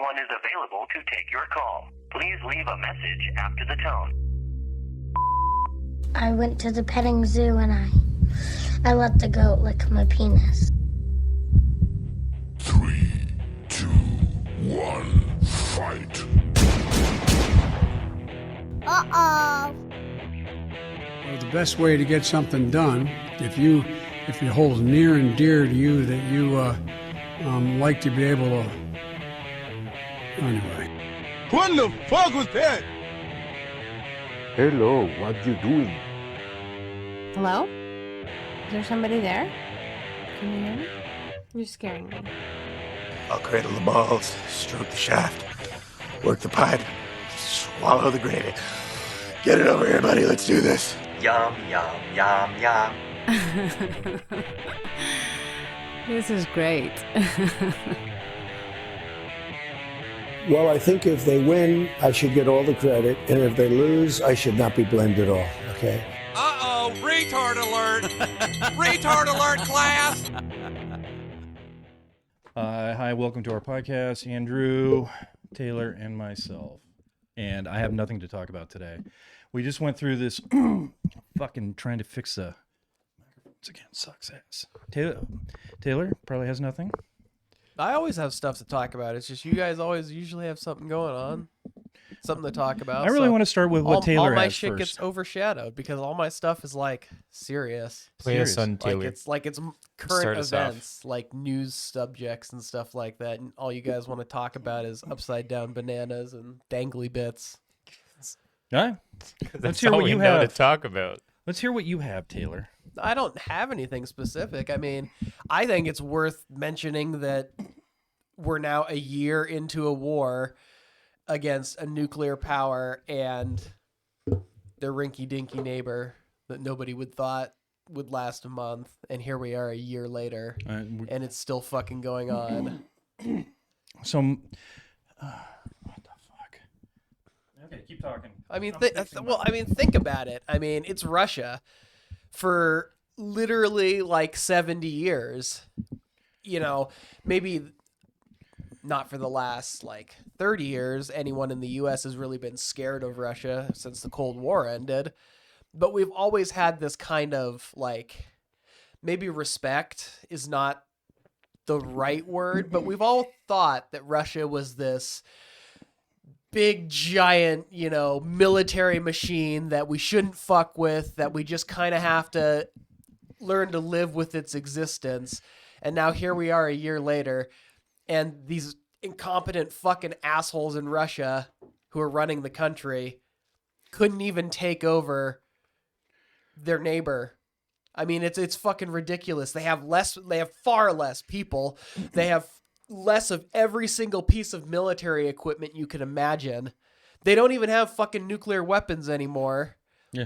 one is available to take your call. Please leave a message after the tone. I went to the petting zoo and I let the goat lick my penis. 3, 2, 1, fight. Uh-oh. Well, the best way to get something done, if it holds near and dear to you that you like to be able to... Anyway. What the fuck was that? Hello, what you doing? Hello? Is there somebody there? Can you hear me? You're scaring me. I'll cradle the balls, stroke the shaft, work the pipe, swallow the gravy. Get it over here, buddy. Let's do this. Yum, yum, yum, yum. This is great. Well, I think if they win, I should get all the credit, and if they lose, I should not be blamed at all, okay? Uh-oh, retard alert! Retard alert, class! Hi, welcome to our podcast, Andrew, Taylor, and myself. And I have nothing to talk about today. We just went through this fucking trying to fix the microphones again. Sucks ass. Taylor probably has nothing. I always have stuff to talk about. It's just you guys always usually have something going on, something to talk about. I really want to start with what Taylor has all my first. shit gets overshadowed because all my stuff is like serious. Play us on Taylor. Like it's current events, like news subjects and stuff like that. And all you guys want to talk about is upside down bananas and dangly bits. All right. Let's hear what you have to talk about. Let's hear what you have, Taylor. I don't have anything specific. I mean, I think it's worth mentioning that we're now a year into a war against a nuclear power and their rinky-dinky neighbor that nobody would thought would last a month. And here we are a year later, and it's still fucking going on. So, what the fuck? Okay, keep talking. I mean, think about it. I mean, it's Russia. For literally like 70 years, you know, maybe not for the last like 30 years, anyone in the U.S. has really been scared of Russia since the Cold War ended. But we've always had this kind of like, maybe respect is not the right word, but we've all thought that Russia was this big, giant, you know, military machine that we shouldn't fuck with, that we just kind of have to learn to live with its existence. And now here we are a year later, and these incompetent fucking assholes in Russia who are running the country couldn't even take over their neighbor. I mean, it's fucking ridiculous. They have far less people. They have less of every single piece of military equipment you can imagine. They don't even have fucking nuclear weapons anymore. Yeah.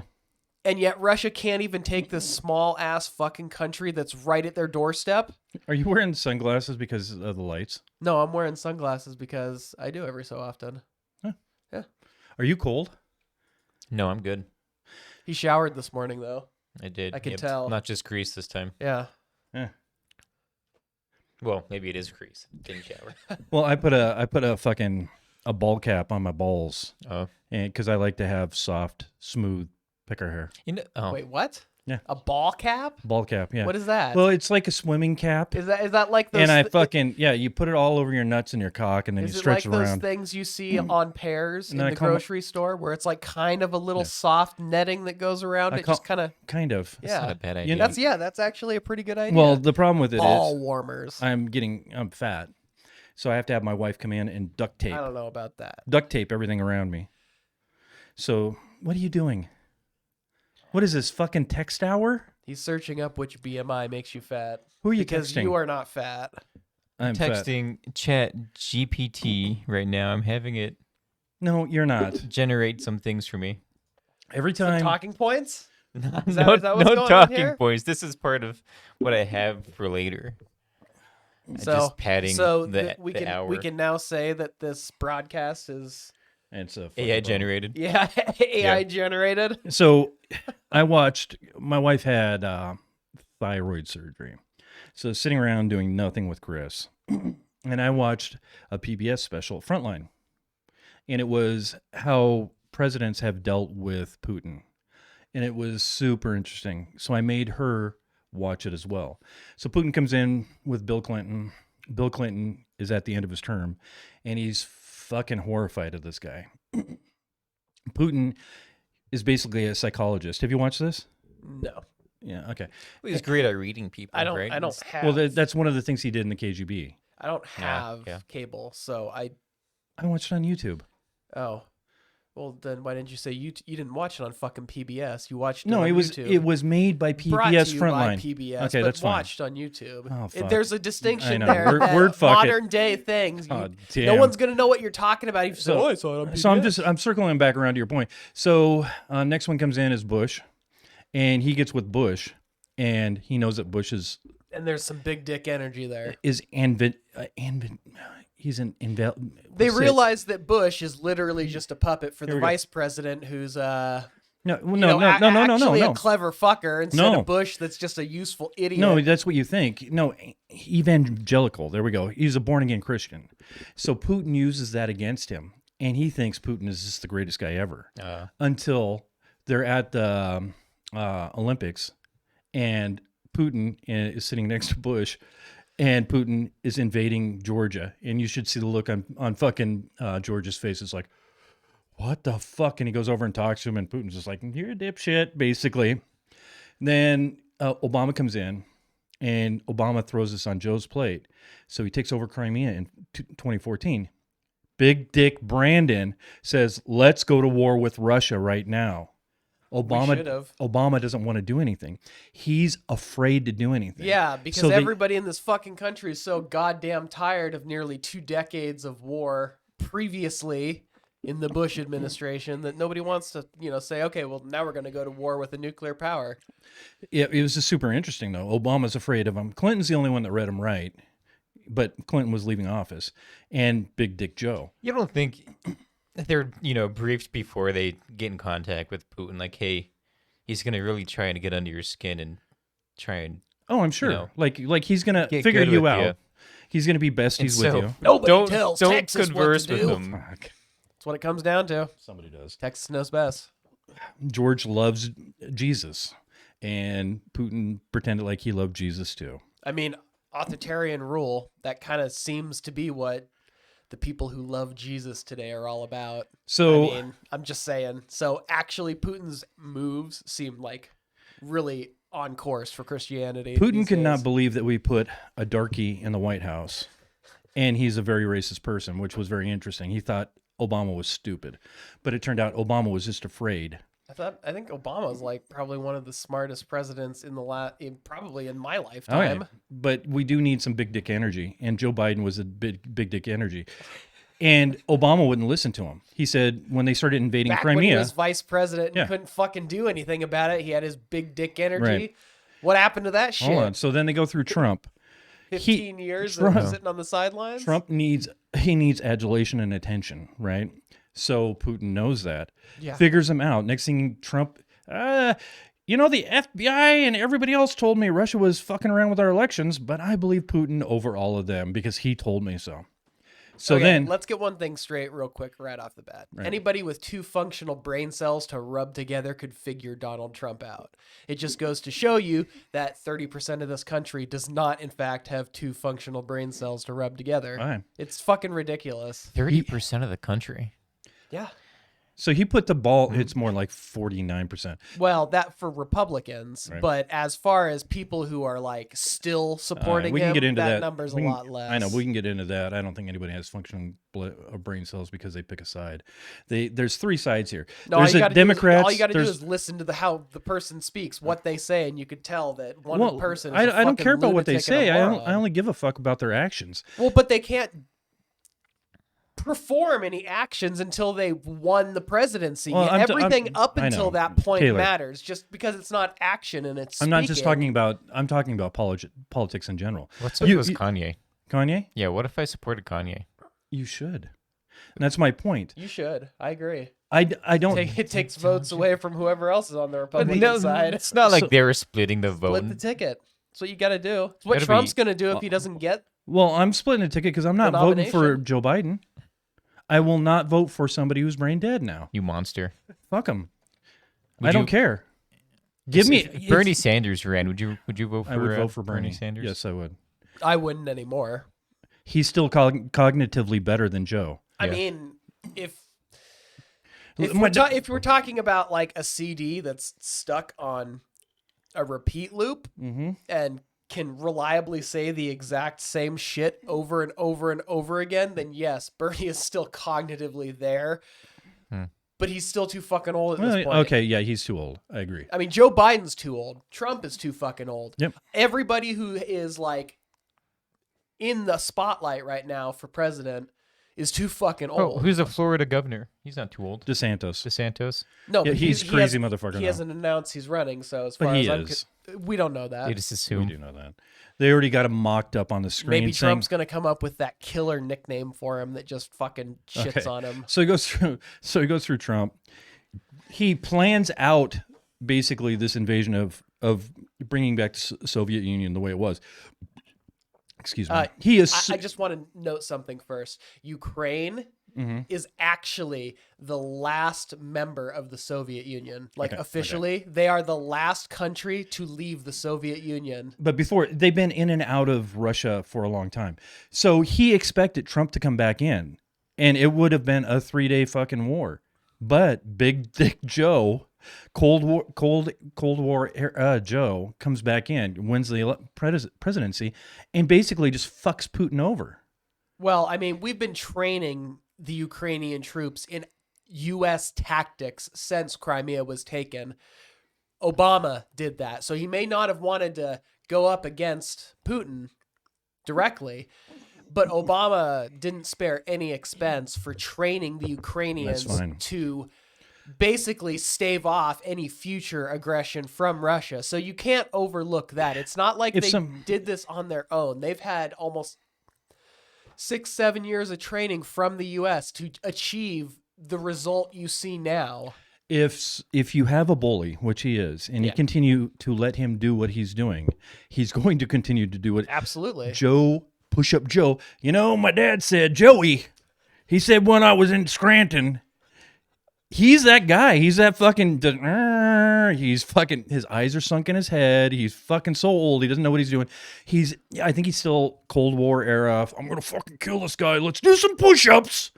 And yet Russia can't even take this small ass fucking country that's right at their doorstep. Are you wearing sunglasses because of the lights? No, I'm wearing sunglasses because I do every so often. Huh. Yeah. Are you cold? No, I'm good. He showered this morning though. I did. I could tell. Not just grease this time. Yeah. Yeah. Well, maybe it is grease. Didn't shower. Well, I put a fucking ball cap on my balls. Oh. And because I like to have soft, smooth picker hair. You know, Wait, what? Yeah. A ball cap? Ball cap, yeah. What is that? Well, it's like a swimming cap. Is that like those? And I fucking you put it all over your nuts and your cock, and then you stretch it like around. those things you see on pears in I the call grocery store, where it's like kind of a little soft netting that goes around it, just kind of. Kind of. Yeah, not a bad idea. That's actually a pretty good idea. Well, the problem with it ball is warmers. I'm fat, so I have to have my wife come in and duct tape. I don't know about that. Duct tape everything around me. So what are you doing? What is this fucking text hour? He's searching up which BMI makes you fat. Who are you because texting? you are not fat. I'm texting ChatGPT right now. I'm having it. No, you're not. Generate some things for me. Every time. Some talking points? Is no that what's going talking on here? points. This is part of what I have for later. Just padding the hour. We can now say that this broadcast is It's a AI generated. Yeah, AI generated. So I watched, my wife had thyroid surgery. So sitting around doing nothing with Chris. and I watched a PBS special, Frontline, and it was how presidents have dealt with Putin, and it was super interesting. So I made her watch it as well. So Putin comes in with Bill Clinton. Bill Clinton is at the end of his term, and he's fucking horrified of this guy. Putin is basically a psychologist. Have you watched this? No. Yeah. Okay. Well, he's great at reading people. I don't. Right? I don't have. Well, that's one of the things he did in the KGB. I don't have cable, so I watched it on YouTube. Oh. Well, then why didn't you say you didn't watch it on fucking PBS? You watched it No, on it was YouTube. it was made by PBS Brought to you Frontline. by PBS, okay, but that's fine. watched on YouTube. Oh, fuck. There's a distinction I know. there. Word fuck modern it. day things. Oh, No damn. one's gonna know what you're talking about. If you say, "Oh, I saw it on PBS." So I'm circling back around to your point. So next one comes in is Bush, and he gets with Bush, and he knows that Bush is And there's some big dick energy there. He's an inval. They realize that Bush is literally just a puppet for the vice president, who's no, actually a clever fucker instead No. of Bush that's just a useful idiot. No, that's what you think. No, evangelical. There we go. He's a born again Christian. So Putin uses that against him, and he thinks Putin is just the greatest guy ever. Until they're at the Olympics, and Putin is sitting next to Bush, and Putin is invading Georgia, and you should see the look on fucking Georgia's face. It's like, what the fuck? And he goes over and talks to him, and Putin's just like, you're a dipshit, basically. Then Obama comes in, and Obama throws this on Joe's plate. So he takes over Crimea in 2014. Big Dick Brandon says, let's go to war with Russia right now. Obama doesn't want to do anything. He's afraid to do anything. Yeah, because everybody in this fucking country is so goddamn tired of nearly 2 decades of war previously in the Bush administration that nobody wants to, say, okay, well, now we're going to go to war with a nuclear power. Yeah, it was just super interesting, though. Obama's afraid of him. Clinton's the only one that read him right, but Clinton was leaving office, and Big Dick Joe. You don't think they're, briefed before they get in contact with Putin, like, hey, he's going to really try to get under your skin and try and... Oh, I'm sure. Like he's going to figure you out. You. He's going to be besties with you. Nobody tells Texas converse what to with do. him. That's what it comes down to. Somebody does. Texas knows best. George loves Jesus, and Putin pretended like he loved Jesus too. I mean, authoritarian rule, that kind of seems to be what the people who love Jesus today are all about. So, I mean, I'm just saying. So actually, Putin's moves seem like really on course for Christianity. Putin could not believe that we put a darky in the White House, and he's a very racist person, which was very interesting. He thought Obama was stupid, but it turned out Obama was just afraid. I think Obama's like probably one of the smartest presidents probably in my lifetime. Oh, yeah. But we do need some big dick energy, and Joe Biden was a big dick energy. And Obama wouldn't listen to him. He said when they started invading Crimea, when he was vice president and couldn't fucking do anything about it, he had his big dick energy. Right. What happened to that shit? Hold on. So then they go through Trump. 15 years of sitting on the sidelines? Trump needs adulation and attention, right? So Putin knows that. Yeah. Figures him out. Next thing, Trump, the FBI and everybody else told me Russia was fucking around with our elections, but I believe Putin over all of them because he told me so. So then, let's get one thing straight real quick right off the bat. Right. Anybody with 2 functional brain cells to rub together could figure Donald Trump out. It just goes to show you that 30% of this country does not, in fact, have 2 functional brain cells to rub together. Right. It's fucking ridiculous. 30% of the country. Yeah. So he put the ball, it's more like 49%. Well, that for Republicans, Right. but as far as people who are like still supporting we can him, get into that. number's a lot less. I know, we can get into that. I don't think anybody has functioning brain cells because they pick a side. There's 3 sides here. No, There's all you got to do there's- is listen to how the person speaks, what they say, and you could tell that one person is I don't care about what they say. I moron. only give a fuck about their actions. Well, but they can't perform any actions until they won the presidency. Well, Everything up I until know. that point Taylor. matters. Just because it's not action and it's I'm not just speaking. I'm talking about politics in general. What's up with Kanye? Kanye? Yeah, what if I supported Kanye? You should. And that's my point. You should. I agree. I don't. It takes votes away from whoever else is on the Republican side. It's not like they were splitting the vote. Split the ticket. That's what you got to do. It's what Trump's going to do if he doesn't get Well, I'm splitting a ticket because I'm not voting for Joe Biden. I will not vote for somebody who's brain dead now. You monster. Fuck him. I don't care. If Bernie Sanders ran, would you vote for? I would vote for Bernie Sanders. Yes, I would. I wouldn't anymore. He's still cognitively better than Joe. I mean, if we're talking about like a CD that's stuck on a repeat loop and can reliably say the exact same shit over and over and over again, then yes, Bernie is still cognitively there. But he's still too fucking old at this point. Okay, yeah, he's too old. I agree. I mean, Joe Biden's too old. Trump is too fucking old. Yep. Everybody who is like in the spotlight right now for president is too fucking old. Oh, who's the Florida governor? He's not too old. DeSantis. No, yeah, but he's crazy motherfucker. He hasn't announced he's running, so as far as we don't know that. They just assume. We do know that. They already got him mocked up on the screen. Maybe Trump's going to come up with that killer nickname for him that just fucking shits on him. So he goes through Trump. He plans out basically this invasion of bringing back the Soviet Union the way it was. Excuse me. He is. I just want to note something first. Ukraine is actually the last member of the Soviet Union. Like officially, they are the last country to leave the Soviet Union. But before, they've been in and out of Russia for a long time. So he expected Trump to come back in, and it would have been a 3-day fucking war. But Big Dick Joe, Cold War Joe comes back in, wins the presidency, and basically just fucks Putin over. Well, I mean, we've been training the Ukrainian troops in U.S. tactics since Crimea was taken. Obama did that. So he may not have wanted to go up against Putin directly, but Obama didn't spare any expense for training the Ukrainians to basically stave off any future aggression from Russia. So you can't overlook that. It's not like they did this on their own. They've had almost 6-7 years of training from the U.S. to achieve the result you see now. If you have a bully, which he is, and you continue to let him do what he's doing, he's going to continue to do it. Absolutely. Push-up Joe. You know, my dad said, Joey, he said when I was in Scranton, he's that guy. He's that fucking, his eyes are sunk in his head. He's fucking so old. He doesn't know what he's doing. I think he's still Cold War era. I'm going to fucking kill this guy. Let's do some push-ups.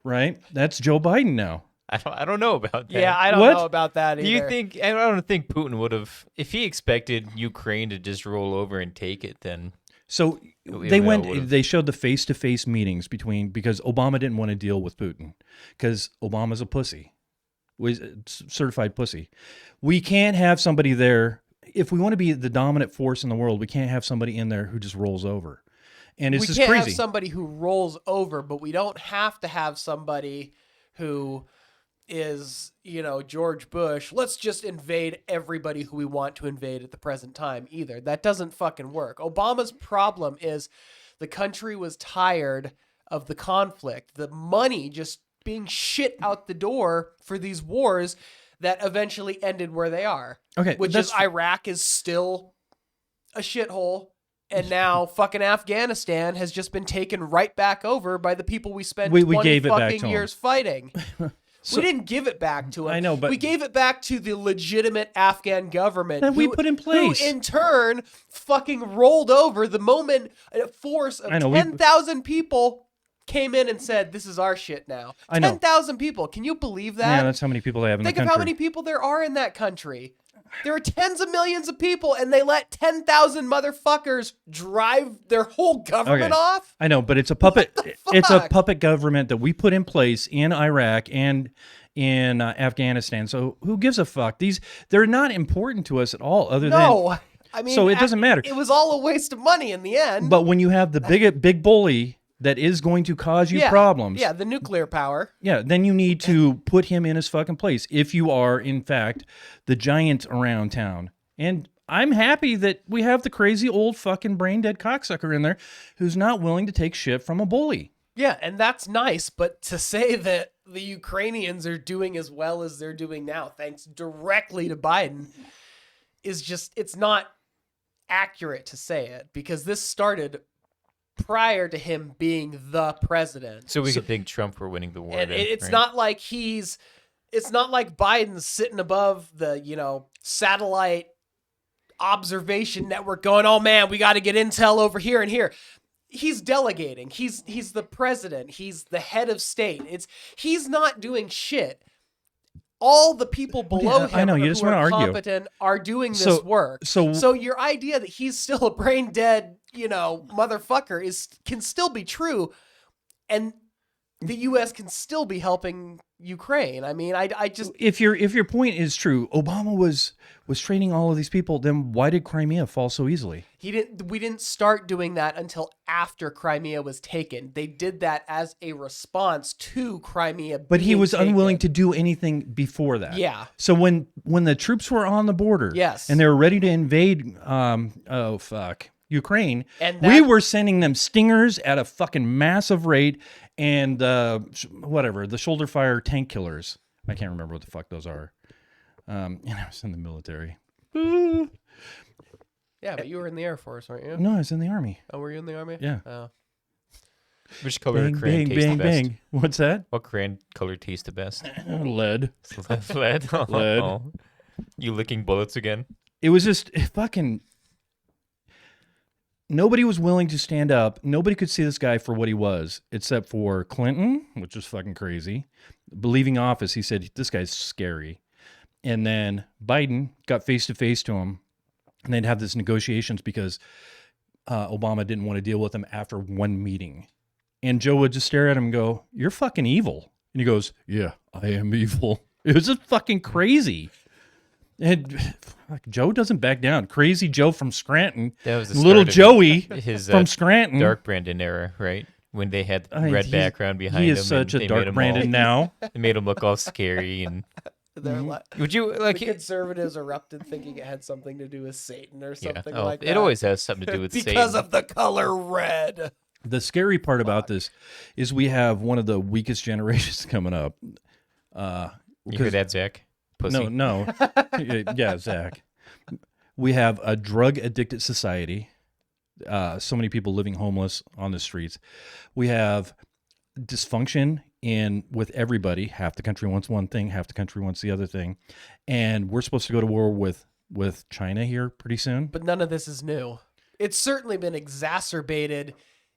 Right? That's Joe Biden now. I don't know about that. Yeah, I don't know about that either. Do you think, I don't think Putin would have, if he expected Ukraine to just roll over and take it, then. So they showed the face-to-face meetings because Obama didn't want to deal with Putin because Obama's a pussy, was certified pussy. We can't have somebody there. If we want to be the dominant force in the world, we can't have somebody in there who just rolls over. And it's just crazy. We can't have somebody who rolls over, but we don't have to have somebody who is, George Bush. Let's just invade everybody who we want to invade at the present time either. That doesn't fucking work. Obama's problem is the country was tired of the conflict, the money just being shit out the door for these wars that eventually ended where they are. Okay. Which is Iraq is still a shithole. And now fucking Afghanistan has just been taken right back over by the people we spent 20 fucking years fighting. We didn't give it back to them. I know, but we gave it back to the legitimate Afghan government that we put in place. Who in turn fucking rolled over the moment a force of 10,000 people came in and said, "This is our shit now." 10,000 people. Can you believe that? Yeah, that's how many people they have in the country. Think of how many people there are in that country. There are tens of millions of people, and they let 10,000 motherfuckers drive their whole government off? I know, but it's a puppet. It's a puppet government that we put in place in Iraq and in Afghanistan. So who gives a fuck? They're not important to us at all. I mean, so it doesn't matter. It was all a waste of money in the end. But when you have the big bully that is going to cause you problems. Yeah, the nuclear power. Yeah, then you need to put him in his fucking place if you are, in fact, the giant around town. And I'm happy that we have the crazy old fucking brain dead cocksucker in there who's not willing to take shit from a bully. Yeah, and that's nice, but to say that the Ukrainians are doing as well as they're doing now, thanks directly to Biden, is just, it's not accurate to say it, because this started prior to him being the president. So we could thank Trump for winning the war. And then, it's right? not like it's not like Biden's sitting above the, satellite observation network going, oh man, we got to get intel over here and here. He's delegating. He's the president. He's the head of state. He's not doing shit. All the people below him I know, you who just are wanna argue. competent are doing this work. So your idea that he's still a brain dead, motherfucker can still be true, and the U.S. can still be helping Ukraine. I mean, I just if your point is true, Obama was training all of these people. Then why did Crimea fall so easily? We didn't start doing that until after Crimea was taken. They did that as a response to Crimea. But he was taken. unwilling to do anything before that. Yeah. So when the troops were on the border, yes, and they were ready to invade, Ukraine, and we were sending them Stingers at a fucking massive rate, and the shoulder fire tank killers. I can't remember what the fuck those are. And I was in the military. Yeah, but you were in the Air Force, weren't you? No, I was in the Army. Oh, were you in the Army? Yeah. Oh. Which color Bang, crayon bang, tastes bang, the best? bang. What's that? What crayon color tastes the best? Lead. Lead. Lead. Oh. You licking bullets again? It was just fucking. Nobody was willing to stand up. Nobody could see this guy for what he was, except for Clinton, which was fucking crazy. Leaving office, he said, this guy's scary. And then Biden got face-to-face to him, and they'd have this negotiations because Obama didn't want to deal with him after one meeting. And Joe would just stare at him and go, you're fucking evil. And he goes, yeah, I am evil. It was just fucking crazy. And Joe doesn't back down. Crazy Joe from Scranton. That was the little start of Joey his from Scranton. Dark Brandon era, right? When they had red background behind him. He is such a dark Brandon now. They made him look all scary and. Would you like the conservatives erupted thinking it had something to do with Satan or something like that? It always has something to do with Satan because of the color red. The scary part about this is we have one of the weakest generations coming up. You hear that, Zach? Pussy. No. Yeah, Zach. We have a drug-addicted society. So many people living homeless on the streets. We have dysfunction with everybody. Half the country wants one thing, half the country wants the other thing. And we're supposed to go to war with China here pretty soon. But none of this is new. It's certainly been exacerbated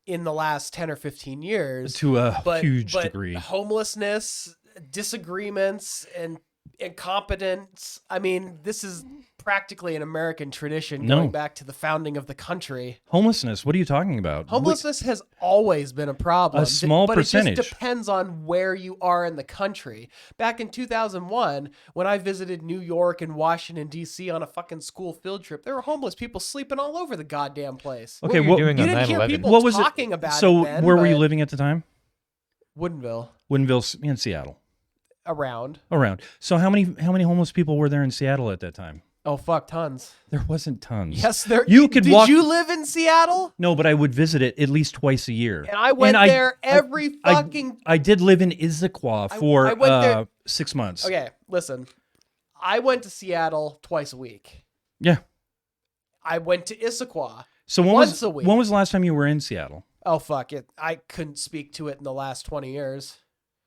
in the last 10 or 15 years. To a huge degree. Homelessness, disagreements, and incompetence. I mean, this is practically an American tradition going back to the founding of the country. Homelessness, what are you talking about? Homelessness has always been a problem. A small percentage. It just depends on where you are in the country. Back in 2001, when I visited New York and Washington, D.C. on a fucking school field trip, there were homeless people sleeping all over the goddamn place. Okay, what were you doing you on didn't hear 9/11? people what was talking it? about so it then, where were you but living at the time? Woodinville. Woodinville in Seattle. Around. So how many homeless people were there in Seattle at that time? Oh, fuck, tons. There wasn't tons. Yes, there. You could Did walk. you live in Seattle? No, but I would visit it at least twice a year. And I went there every fucking. I did live in Issaquah for I went there 6 months. Okay, listen. I went to Seattle twice a week. Yeah. I went to Issaquah So once a week. when was the last time you were in Seattle? Oh, fuck it. I couldn't speak to it in the last 20 years.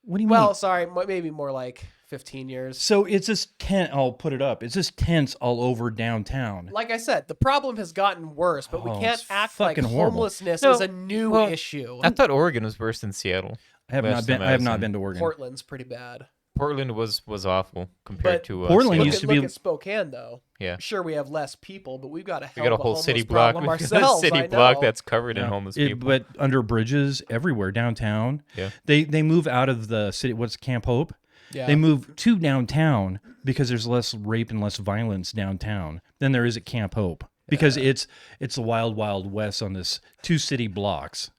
What do you mean? Well, sorry, maybe more like 15 years. So it's just I'll put it up. It's just tents all over downtown. Like I said, the problem has gotten worse, but we can't it's act like fucking horrible. homelessness is a new issue. I thought Oregon was worse than Seattle. I have not been to Oregon. Portland's pretty bad. Portland was awful compared to Portland Seattle. used to be. Look at Spokane, though. Yeah. Sure, we have less people, but we've got a We got a whole homeless city block. problem We got a ourselves. city I block know. that's covered in homeless people. But under bridges everywhere downtown. Yeah. They move out of the city. What's Camp Hope? Yeah. They move to downtown because there's less rape and less violence downtown than there is at Camp Hope. Because it's the wild, wild west on this 2 city blocks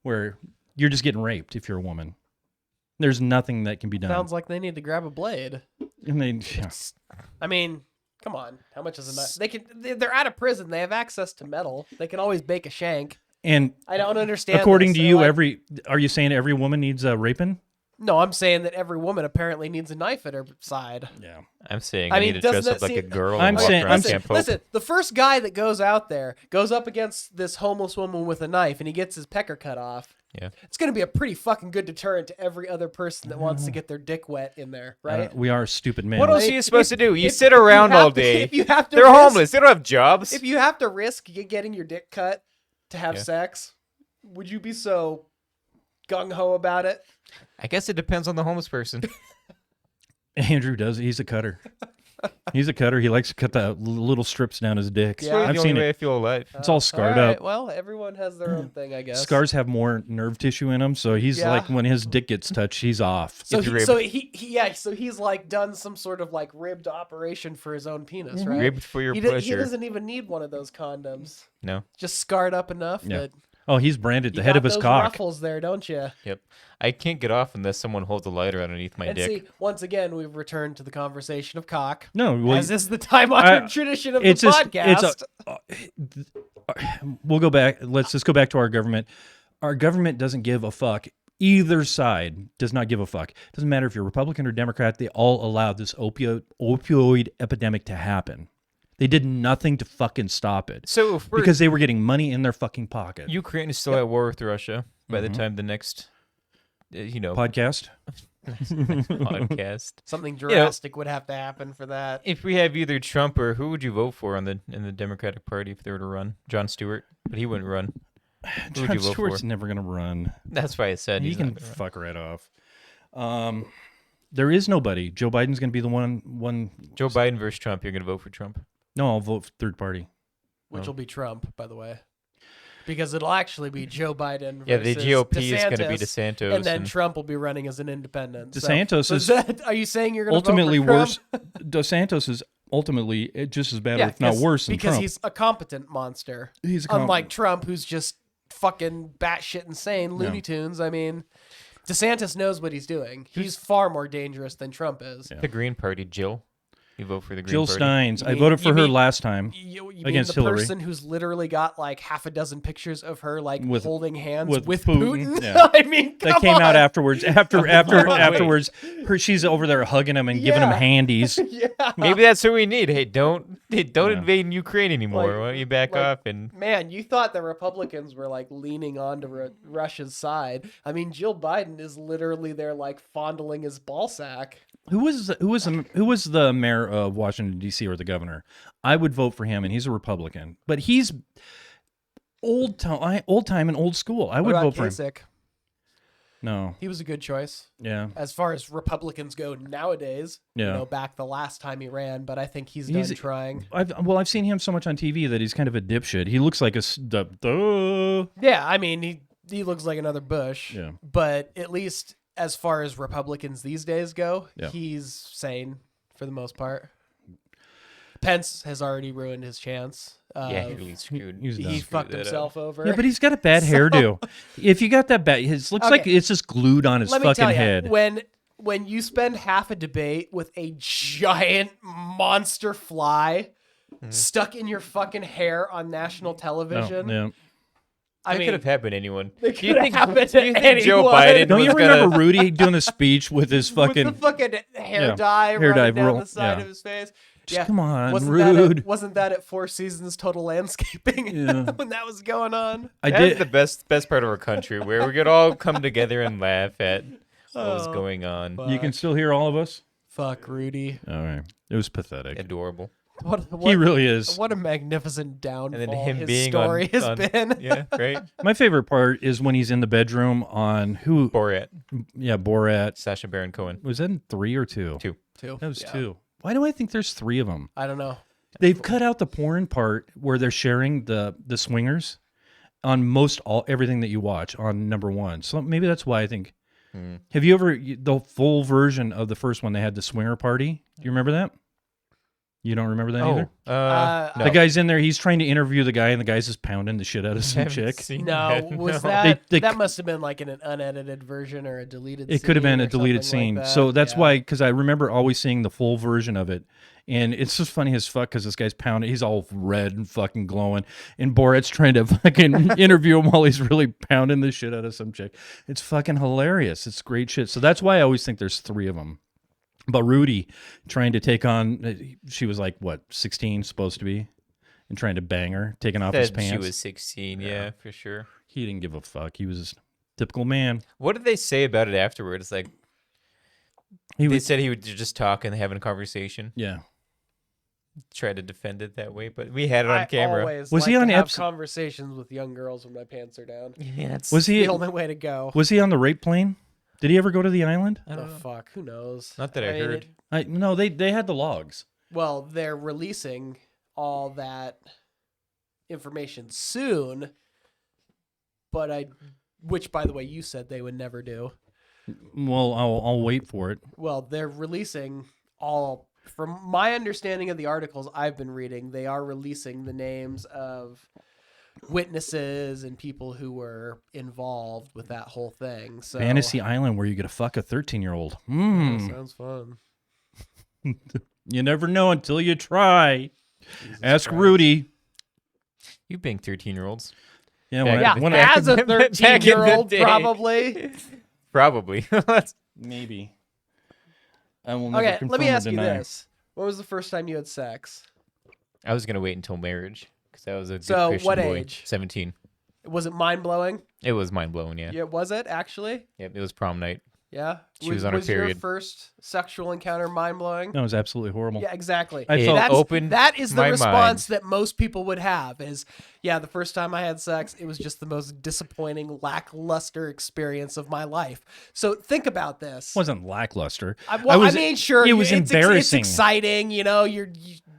where you're just getting raped if you're a woman. There's nothing that can be done. Sounds like they need to grab a blade. And they, I mean, come on. How much is a knife? They're out of prison. They have access to metal. They can always bake a shank. and I don't understand. according this. to They're you, like, are you saying every woman needs raping? No, I'm saying that every woman apparently needs a knife at her side. Yeah. I'm saying I need to dress up like a girl. I'm and walk saying- around Camp Hope. Listen, the first guy that goes out there goes up against this homeless woman with a knife and he gets his pecker cut off. Yeah. It's going to be a pretty fucking good deterrent to every other person that wants to get their dick wet in there, right? We are stupid men. What else are you supposed to do? You if- sit if you around have all to- day. if you have to They're risk- homeless. They don't have jobs. If you have to risk getting your dick cut to have Yeah. sex, would you be so gung-ho about it? I guess it depends on the homeless person. Andrew does. He's a cutter. He's a cutter. He likes to cut the little strips down his dick. Yeah. I've the seen only way I it. feel alive. It's all scarred All right, up. well, everyone has their own thing, I guess. Scars have more nerve tissue in them, so he's Yeah. like when his dick gets touched, he's off. So so he's like done some sort of like ribbed operation for his own penis, right? Ribbed for your he pleasure. doesn't even need one of those condoms. No. Just scarred up enough Yeah. that Oh, he's branded the you head got of his those cock. ruffles there, don't you? Yep. I can't get off unless someone holds a lighter underneath my And dick. see, once again, we've returned to the conversation of cock. No, well, as is the time-honored tradition of the podcast. We'll go back. Let's just go back to our government. Our government doesn't give a fuck. Either side does not give a fuck. Doesn't matter if you're Republican or Democrat. They all allowed this opioid epidemic to happen. They did nothing to fucking stop it. So if because they were getting money in their fucking pocket. Ukraine is still at war with Russia by the time the next, podcast. podcast. Something drastic would have to happen for that. If we have either Trump or who would you vote for in the Democratic Party if they were to run? John Stewart, but he wouldn't run. Who would John you vote Stewart's for? never gonna run. That's why I said he he's can not gonna run. fuck right off. There is nobody. Joe Biden's gonna be the one. Joe Biden versus Trump. You're gonna vote for Trump. No, I'll vote for third party. Which will be Trump, by the way. Because it'll actually be Joe Biden Yeah, the versus GOP is gonna be DeSantis, DeSantis, and then and- Trump will be running as an independent. DeSantis so is that, are you saying you're going to ultimately vote for worse. Trump? DeSantis is ultimately just as bad, Yeah, if not worse, than because Trump. he's a competent monster. He's unlike Trump, who's just fucking batshit insane, Looney Tunes. I mean, DeSantis knows what he's doing. He's far more dangerous than Trump is. The Green Party, Jill. You vote for the Green Jill Party. Steins. I voted for her last time You against mean the Hillary. person who's literally got like half a dozen pictures of her like With- holding hands with with Putin? Putin? Yeah. I mean, That come came out on. afterwards. Afterwards, she's over there hugging him and giving him Yeah. handies. Yeah. Maybe that's what we need. Hey, don't invade Ukraine anymore. Like- Why don't you back like, off and Man, you thought the Republicans were like leaning onto Russia's side. I mean, Jill Biden is literally there like fondling his ball sack. Who was the mayor of Washington D.C. or the governor? I would vote for him, and he's a Republican, but he's old time and old school. I would What vote about for him. Kasich? No, He was a good choice. yeah, As far as Republicans go nowadays, Yeah. you know, back the last time he ran, but I think he's done trying. I've seen him so much on TV that he's kind of a dipshit. He looks like a Yeah, I mean, he looks like another Bush. Yeah. But at least as far as Republicans these days go, Yeah. he's sane for the most part. Pence has already ruined his chance. yeah, he's screwed. He's done. He Screwed fucked that up. himself over. Yeah, but he's got a bad hairdo. If you got that bad, it looks like Okay. it's just glued on his Let me fucking tell you, head. when you spend half a debate with a giant monster fly stuck in your fucking hair on national television, yeah. I That mean, could have happened to anyone. It Do you could think, have happened do to you think Joe anyone. Biden Don't was you remember gonna, Rudy doing the speech with his fucking? with the fucking hair Yeah. dye Hair running dye down roll- the side yeah. of his face? Just come on, wasn't rude. wasn't that at Four Seasons Total Landscaping Yeah. when that was going on? That's the best part of our country where we could all come together and laugh at what was going on. You can still hear all of us. Fuck Rudy. All right, it was pathetic. Adorable. He really is. What a magnificent downfall And then him his being story has on been. yeah, right. My favorite part is when he's in the bedroom on who? Borat. Yeah, Borat. Sacha Baron Cohen. Was that in 3 or 2? 2. That was Yeah. 2. Why do I think there's 3 of them? I don't know. They've cut out the porn part where they're sharing the swingers on everything that you watch on number 1. So maybe that's why I think. Have you ever the full version of the first one? They had the swinger party. Do you remember that? You don't remember that either? No. The guy's in there. He's trying to interview the guy, and the guy's just pounding the shit out of some chick. No, was that that must have been like in an unedited version or a deleted scene? It could have been a or deleted something scene. like that. So that's Yeah. why, because I remember always seeing the full version of it. And it's just funny as fuck because this guy's pounding. He's all red and fucking glowing. And Borat's trying to fucking interview him while he's really pounding the shit out of some chick. It's fucking hilarious. It's great shit. So that's why I always think there's 3 of them. But Rudy trying to take on, she was like, what, 16 supposed to be? And trying to bang her, taking off his Said pants. She was 16, yeah, for sure. He didn't give a fuck. He was a typical man. What did they say about it afterwards? Like, they said he would just talk and having a conversation. Yeah. Try to defend it that way, but we had it on camera. Always Was like he on to have episode? conversations with young girls when my pants are down? Yeah, that's Was he the only way to go. Was he on the rape plane? Did he ever go to the island? I don't know. Fuck, who knows? Not that I mean, heard. No, they had the logs. Well, they're releasing all that information soon, but which by the way, you said they would never do. Well, I'll wait for it. Well, they're releasing all, from my understanding of the articles I've been reading, they are releasing the names of witnesses and people who were involved with that whole thing. So Fantasy Island, where you get to fuck a 13-year-old. sounds fun. You never know until you try. Jesus Ask Christ. Rudy. You banged 13-year-olds. Yeah, As a 13-year-old, day. probably. Probably. Maybe. I will never Okay, confirm let me or ask you deny. this: when was the first time you had sex? I was gonna wait until marriage because I was a good So, Christian what boy. age? 17. Was it mind blowing? It was mind blowing. Yeah. Yeah, was it actually? Yep. It was prom night. Yeah. She was on her Was your period. first sexual encounter mind blowing? No, it was absolutely horrible. Yeah, exactly. I felt opened that is the my response that most people would have is, yeah, the first time I had sex, it was just the most disappointing, lackluster experience of my life. So think about this. It wasn't lackluster. I mean, sure, It was it's embarrassing. It's exciting, you know, you're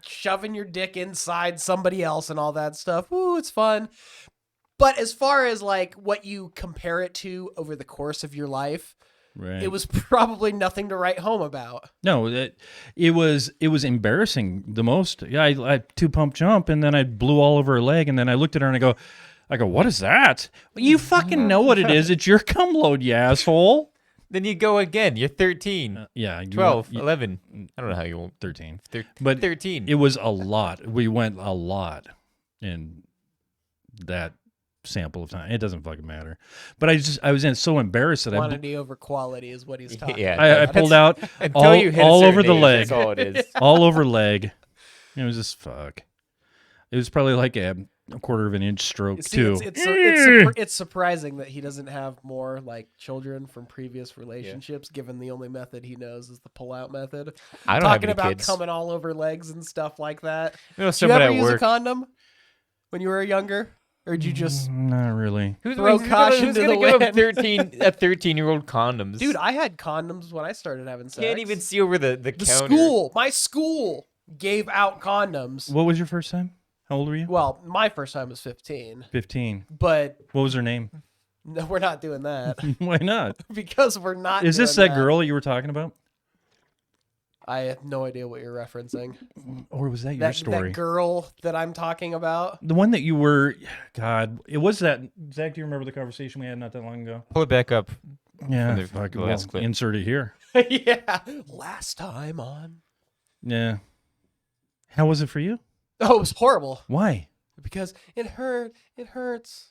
shoving your dick inside somebody else and all that stuff. Ooh, it's fun. But as far as like what you compare it to over the course of your life, Right. it was probably nothing to write home about. No, it was embarrassing the most. Yeah, I 2-pump jump, and then I blew all over her leg, and then I looked at her and I go, what is that? Well, you fucking know what it is. It's your cum load, you asshole. Then you go again. You're 13. Yeah. 12, 11. I don't know how you won't. 13. But 13. It was a lot. We went a lot in that sample of time. It doesn't fucking matter. But I was so embarrassed that Quantity over quality is what he's talking about. I pulled out all over the leg. That's all it is. All over leg. It was just fuck. It was probably like a quarter of an inch stroke See, too. it's surprising that he doesn't have more like children from previous relationships, given the only method he knows is the pull-out method. I don't have Talking any about kids. coming all over legs and stuff like that. You know, Did you someone ever at use a work. condom when you were younger, or did you just Not really. throw caution to the give wind? 13-year-old condoms? Dude, I had condoms when I started having sex. Can't even see over the counter. My school gave out condoms. What was your first time? How old were you? Well, my first time was 15, 15. but What was her name? no, we're not doing that Why not? because we're not. Is this doing that girl you were talking about? I have no idea what you're referencing. Or was that your story? That girl that I'm talking about. The one that you were, God, it was that. Zach, do you remember the conversation we had not that long ago? Pull it back up. Yeah, From fuck, the well, last clip. insert it here. Yeah, last time on. Yeah. How was it for you? Oh, it was horrible Why? because it hurt. It hurts.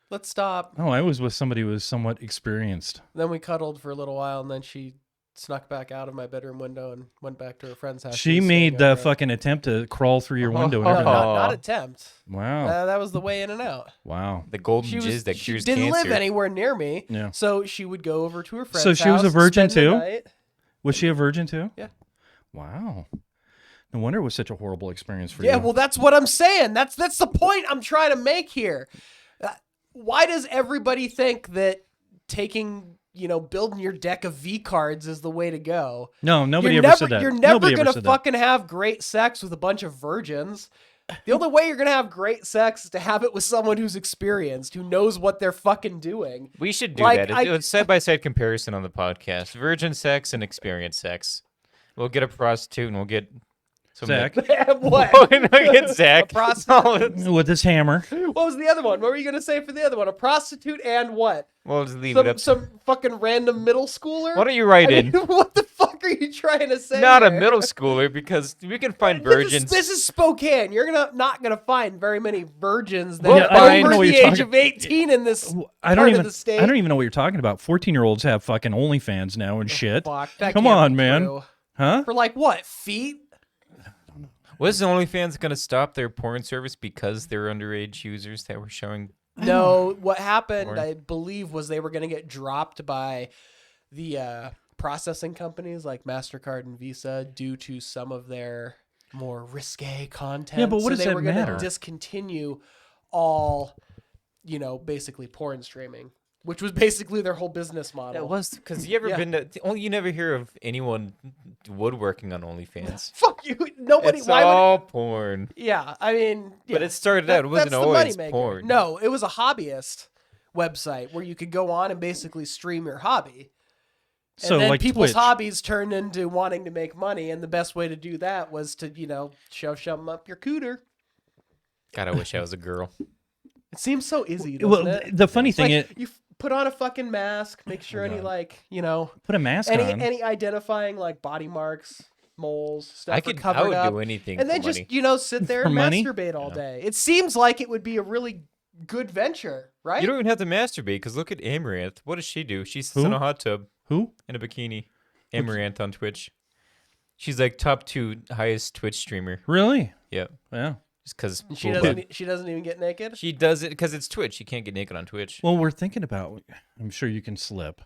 Let's stop. Oh, I was with somebody who was somewhat experienced. Then we cuddled for a little while, and then she snuck back out of my bedroom window and went back to her friend's house. She was made staying the over. fucking attempt to crawl through your window and No, everything. not attempt. Wow. That was the way in and out. Wow. The golden She jizz that she cures didn't cancer. live anywhere near me, Yeah. so she would go over to her friend's So she was a house, virgin spend the too? night. Was she a virgin too? Yeah. Wow. No wonder it was such a horrible experience for you. Yeah, well, that's what I'm saying. That's the point I'm trying to make here. Why does everybody think that taking, building your deck of V cards is the way to go? No, nobody You're ever never, said that. You're never Nobody ever gonna said that. fucking have great sex with a bunch of virgins. The only way you're gonna have great sex is to have it with someone who's experienced, who knows what they're fucking doing. We should do Like, that. It's side-by-side comparison on the podcast. Virgin sex and experienced sex. We'll get a prostitute and we'll get So Zach. What? Get Zach. A prostitute. With his hammer. What was the other one? What were you gonna say for the other one? A prostitute and what? Well, just leave it up. Some fucking random middle schooler. Why don't you write in? What the fuck are you trying to say? Not there? a middle schooler, because we can find virgins. This is Spokane. You're not gonna find very many virgins that Well, I are know over what the you're age of 18 in this I part don't of the state. even know what you're talking about. 14-year-olds have fucking OnlyFans now and shit. Fuck, that Come can't on, be man. true. Huh? For like what? Feet? Was OnlyFans going to stop their porn service because they're underage users that were showing? No, what happened, Porn. I believe, was they were going to get dropped by the processing companies like MasterCard and Visa due to some of their more risque content. Yeah, but what does they that were gonna matter? discontinue all, basically porn streaming, which was basically their whole business model. It was, because you ever Yeah. been to? You never hear of anyone woodworking on OnlyFans. Fuck you! Nobody. It's why all would? porn. Yeah, I mean, But yeah. it started out. It wasn't That's the always moneymaker. porn. No, it was a hobbyist website where you could go on and basically stream your hobby. And So then like people's Twitch. hobbies turned into wanting to make money, and the best way to do that was to, shove something up your cooter. God, I wish I was a girl. It seems so easy, doesn't Well, it? the funny It's thing like is, you put on a fucking mask, make sure any put a mask on. any identifying like body marks, moles, stuff I are would covered up. do anything And then for just money. sit there For and money? masturbate all day. It seems like it would be a really good venture, right? You don't even have to masturbate, because look at Amaranth. What does she do? She sits Who? in a hot tub Who? in a bikini. Amaranth on Twitch. She's like top 2 highest Twitch streamer. Really? Yep. Yeah. Just because She doesn't even get naked. She does it because it's Twitch. She can't get naked on Twitch. Well, we're thinking about. I'm sure you can slip.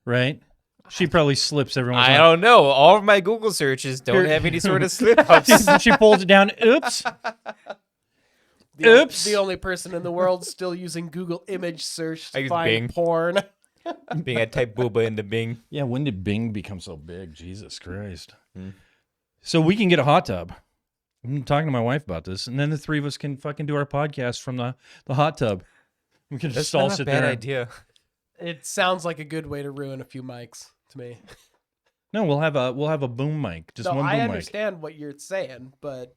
Right? She probably slips every once in I a while. don't know. All of my Google searches don't Here- have any sort of slip ups. She pulls it down. Oops. Oops. The only person in the world still using Google image search I to use find Bing. porn. Bing, I type booba into Bing. Yeah, when did Bing become so big? Jesus Christ. So we can get a hot tub. I'm talking to my wife about this, and then the three of us can fucking do our podcast from the hot tub. We can That's just all not a sit bad there. idea. It sounds like a good way to ruin a few mics to me. No, we'll have a boom mic, just No, one boom I mic. understand what you're saying, but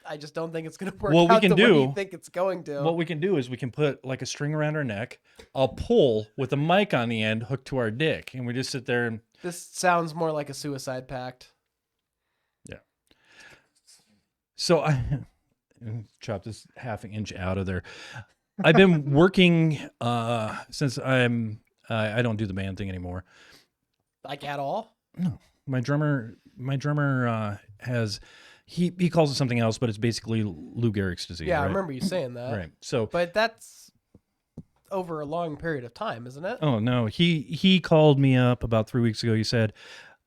I just don't think it's going to work What we out can the way do- you think it's going to. What we can do is we can put like a string around our neck, I'll pull with a mic on the end hooked to our dick, and we just sit there and This sounds more like a suicide pact. yeah. So I chop this half an inch out of there. I've been working since I don't do the band thing anymore. Like at all? No, my drummer has he calls it something else, but it's basically Lou Gehrig's disease. Yeah, I right? remember you saying that. Right. So, But that's over a long period of time, isn't it? oh no, he called me up about 3 weeks ago. He said,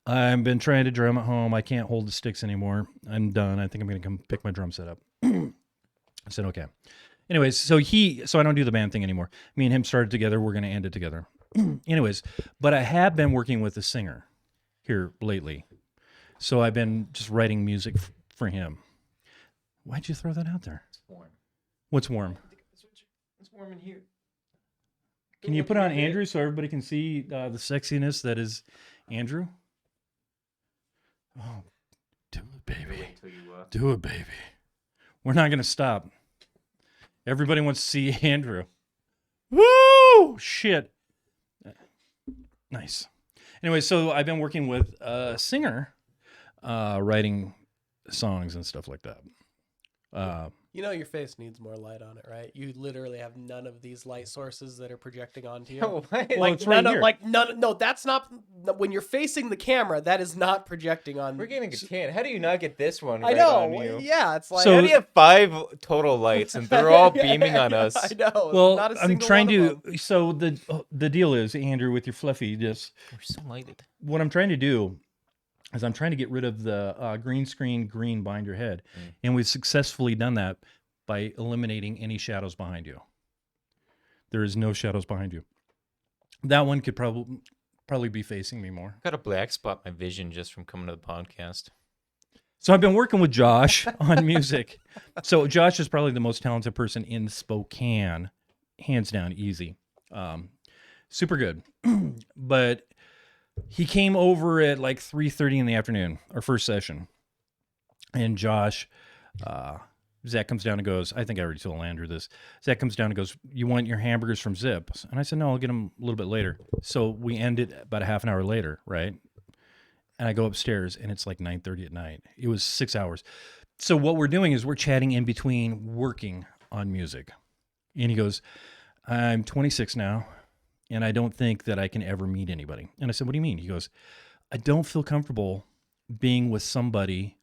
"I've been trying to drum at home. I can't hold the sticks anymore. I'm done. I think I'm going to come pick my drum set up." I said, "Okay." Anyways, so I don't do the band thing anymore. Me and him started together. We're going to end it together. Anyways, but I have been working with a singer here lately. So I've been just writing music for him. Why'd you throw that out there? It's warm. What's warm? It's warm in here. Can you put on Andrew so everybody can see the sexiness that is Andrew? Oh, do it, baby. Do it, baby. We're not going to stop. Everybody wants to see Andrew. Woo! Shit. Nice. Anyway, so I've been working with a singer, writing songs and stuff like that. You know your face needs more light on it, right? You literally have none of these light sources that are projecting onto you. Oh, what? Well, it's right here. No, that's not. When you're facing the camera, that is not projecting on. We're getting a tan. How do you not get this one I right know. on you? Yeah, it's like. So- How do you have 5 total lights and they're all beaming on us? I know. Well, not a I'm single trying one of them. to. So the deal is, Andrew, with your fluffy, just We're so lighted. what I'm trying to do is I'm trying to get rid of the green screen green behind your head, and we've successfully done that by eliminating any shadows behind you. There is no shadows behind you. That one could probably be facing me more. Got a black spot in my vision just from coming to the podcast. So I've been working with Josh on music. So Josh is probably the most talented person in Spokane, hands down, easy. Super good. But he came over at like 3:30 in the afternoon, our first session. And Josh, Zach comes down and goes, I think I already told Andrew this. Zach comes down and goes, you want your hamburgers from Zip? And I said, no, I'll get them a little bit later. So we ended about a half an hour later, right? And I go upstairs, and it's like 9:30 at night. It was 6 hours. So what we're doing is we're chatting in between working on music. And he goes, I'm 26 now, and I don't think that I can ever meet anybody. And I said, what do you mean? He goes, I don't feel comfortable being with somebody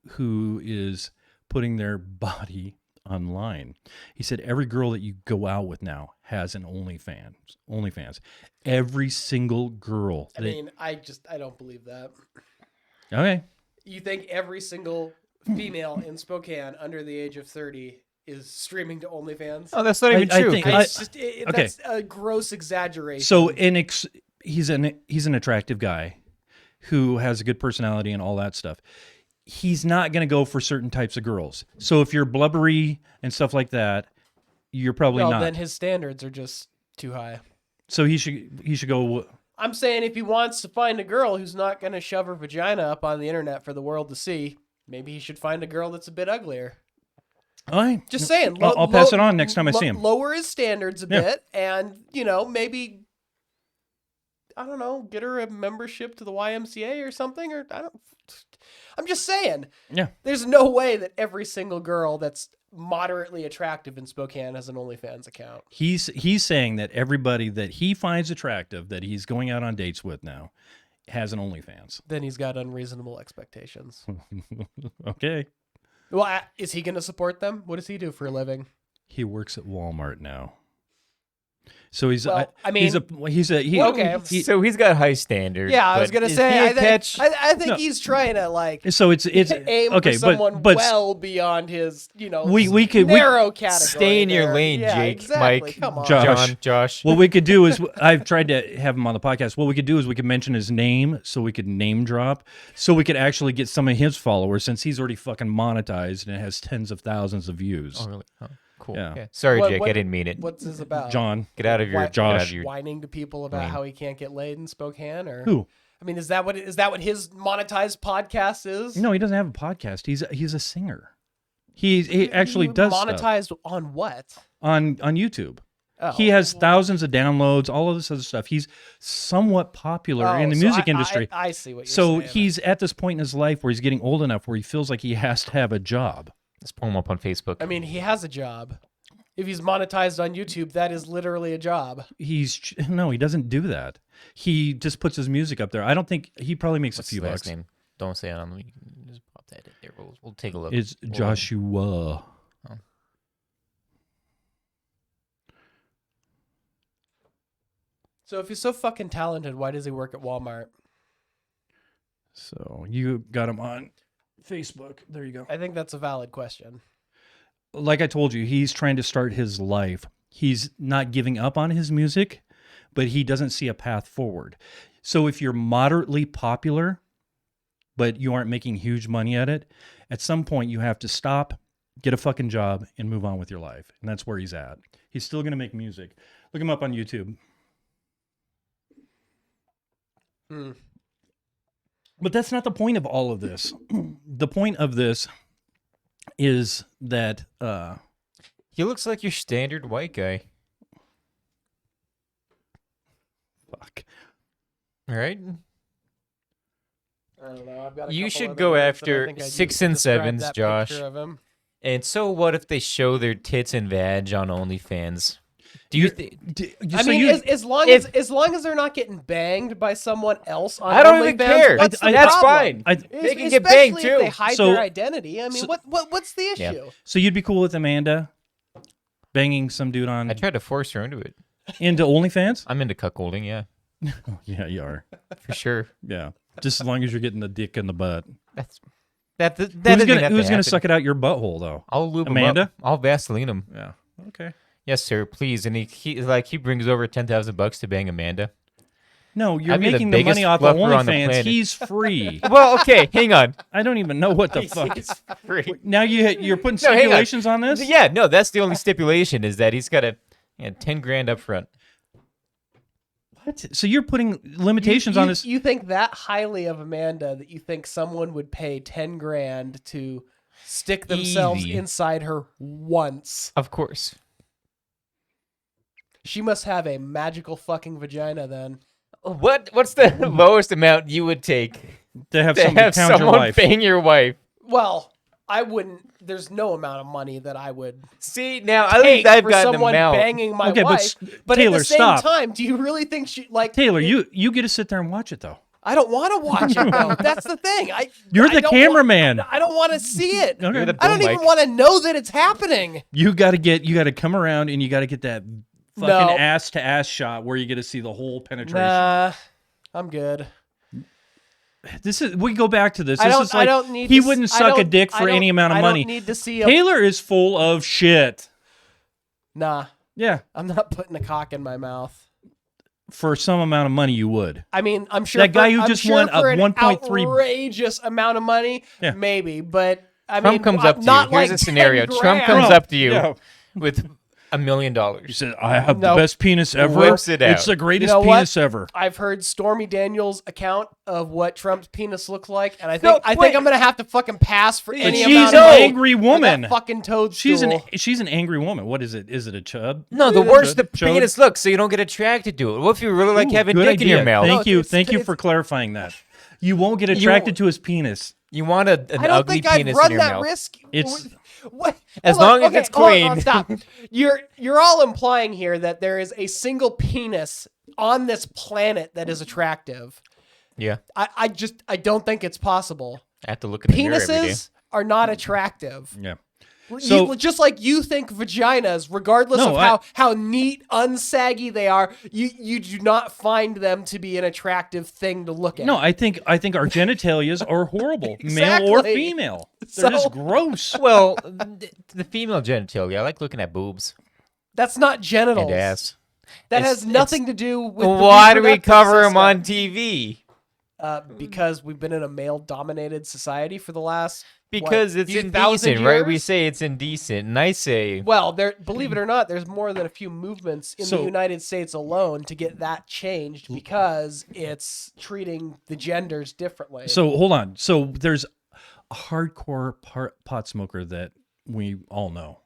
who is putting their body online. He said, every girl that you go out with now has an OnlyFans. Every single girl. I mean, I don't believe that. Okay. You think every single female in Spokane under the age of 30 is streaming to OnlyFans? Oh, that's not even true. That's a gross exaggeration. So he's an attractive guy who has a good personality and all that stuff. He's not going to go for certain types of girls. So if you're blubbery and stuff like that, you're probably not. Then his standards are just too high. So he should go. I'm saying if he wants to find a girl who's not going to shove her vagina up on the internet for the world to see, maybe he should find a girl that's a bit uglier. All right. Just saying. I'll pass it on next time I see him. Lower his standards a bit, and maybe, I don't know, get her a membership to the YMCA or something, or I'm just saying. Yeah. There's no way that every single girl that's moderately attractive in Spokane has an OnlyFans account. He's saying that everybody that he finds attractive that he's going out on dates with now has an OnlyFans. Then he's got unreasonable expectations. Okay. Well, is he going to support them? What does he do for a living? He works at Walmart now. So he's okay. So he's got high standards. Yeah, I was gonna say. I think he's trying to So it's aim okay, for someone but well beyond his we could narrow category. Stay in your lane, Jake, exactly. Mike, Come on. Josh. What we could do is I've tried to have him on the podcast. What we could do is we could mention his name, so we could name drop, so we could actually get some of his followers, since he's already fucking monetized and it has tens of thousands of views. Oh, really? Oh. Cool. Yeah. Okay. Sorry, Jake. I didn't mean it. What's this about? John. Get out of your Josh. Whining to people about how he can't get laid in Spokane, or who? I mean, is that what his monetized podcast is? No, he doesn't have a podcast. He's a singer. He actually does monetized stuff. On what? On YouTube. Oh. He has thousands of downloads, all of this other stuff. He's somewhat popular in the music industry. I see what you're saying. So he's at this point in his life where he's getting old enough where he feels like he has to have a job. Let's pull him up on Facebook. I mean, he has a job. If he's monetized on YouTube, that is literally a job. No, he doesn't do that. He just puts his music up there. I don't think he probably makes What's a few his last bucks. name? Don't say it on. We can just pop that in there. We'll take a look. It's Joshua. Oh. So if he's so fucking talented, why does he work at Walmart? So you got him on Facebook. There you go. I think that's a valid question. Like I told you, he's trying to start his life. He's not giving up on his music, but he doesn't see a path forward. So if you're moderately popular, but you aren't making huge money at it, at some point you have to stop, get a fucking job, and move on with your life. And that's where he's at. He's still going to make music. Look him up on YouTube. But that's not the point of all of this. The point of this is that he looks like your standard white guy. Fuck. All right. I don't know. I've got you should go after 6 and 7s, Josh. And so what if they show their tits and vag on OnlyFans? Do you think? As long as they're not getting banged by someone else on I don't even care. That's fine. They can get banged too. If they hide their identity. I mean, what's the issue? Yeah. So you'd be cool with Amanda banging some dude on? I tried to force her into it. Into OnlyFans? I'm into cuckolding, yeah. Yeah, you are. For sure. Yeah. Just as long as you're getting the dick in the butt. Who's gonna suck it out your butthole though? I'll lube Amanda? him up. I'll Vaseline him. Yeah. Okay. Yes, sir. Please. And he brings over $10,000 to bang Amanda. No, you're making the money off of OnlyFans. He's free. Well, okay, hang on. I don't even know what the fuck. He's free. Now you're putting stipulations on this? Yeah, no, that's the only stipulation is that he's got $10,000 up front. What? So you're putting limitations on this? You think that highly of Amanda that you think someone would pay 10 grand to stick themselves Easy. inside her once? Of course. She must have a magical fucking vagina then. What's the lowest amount you would take To have to somebody have pound your someone wife. bang your wife? Well, I wouldn't. There's no amount of money that I would See, now at take least I've for gotten someone them out. banging my Okay, wife. but at Taylor, the same stop. time, do you really think she like Taylor, you get to sit there and watch it though. I don't want to watch it though. That's the thing. You're I the don't cameraman. I don't want to see it. Okay. You're the I don't boom even mic. want to know that it's happening. You got to come around and you got to get that fucking No. ass to ass shot where you get to see the whole penetration. Nah, I'm good. We go back to this. I This don't- is like I don't need he to wouldn't I suck a don't- dick I for don't- any amount of I don't money. need to see a- Taylor is full of shit. Nah, Yeah, I'm not putting a cock in my mouth. for some amount of money you would. I mean, I'm sure That guy for, who I'm just sure won a for an 1.3 outrageous amount of money, Yeah. maybe. But I Trump mean, comes up to not you. Here's like a scenario. 10 Trump grand. comes up to you Yeah. with $1 million. He said, "I have the Nope. best penis ever. Whips it out. It's the You greatest know what? penis ever." I've heard Stormy Daniels' account of what Trump's penis looks like, and I No, think I wait. think I'm gonna have to fucking pass for any she's amount an of money angry for woman. that fucking toadstool. She's an angry woman. What is it? Is it a chub? No, the worse the Chode? penis looks, so you don't get attracted to it. What if you really like Ooh, having good dick in idea. your mouth? Thank No, you. it's- Thank you it's- for clarifying that. You won't get attracted to his penis. You want an I don't ugly think I'd penis run in your that mouth. risk. It's- What? As Hold on, long as it's hold on, clean. stop. You're all implying here that there is a single penis on this planet that is attractive. Yeah, I don't think it's possible. I have to look in the mirror every day. Penises are not attractive. Yeah. You- So- just like you think vaginas, regardless No, of how neat, unsaggy they are, you do not find them to be an attractive thing to look at. No, I think our genitalias are horrible, male or Exactly. female. They're just So- gross. Well, the female genitalia, I like looking at boobs That's not genitals. and ass. That It's- has nothing to do with. Well, the why do we reproductive cover them system. on TV? Because we've been in a male-dominated society for the last Because it's few thousand indecent, right? We years? say it's indecent, and I say, Well, believe it or not, there's more than a few movements in So- the United States alone to get that changed because it's treating the genders differently. So hold on. So there's a hardcore pot smoker that we all know,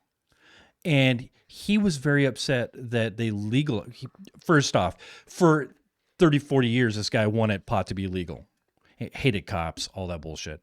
and he was very upset that they first off, for 30, 40 years, this guy wanted pot to be legal. He hated cops, all that bullshit.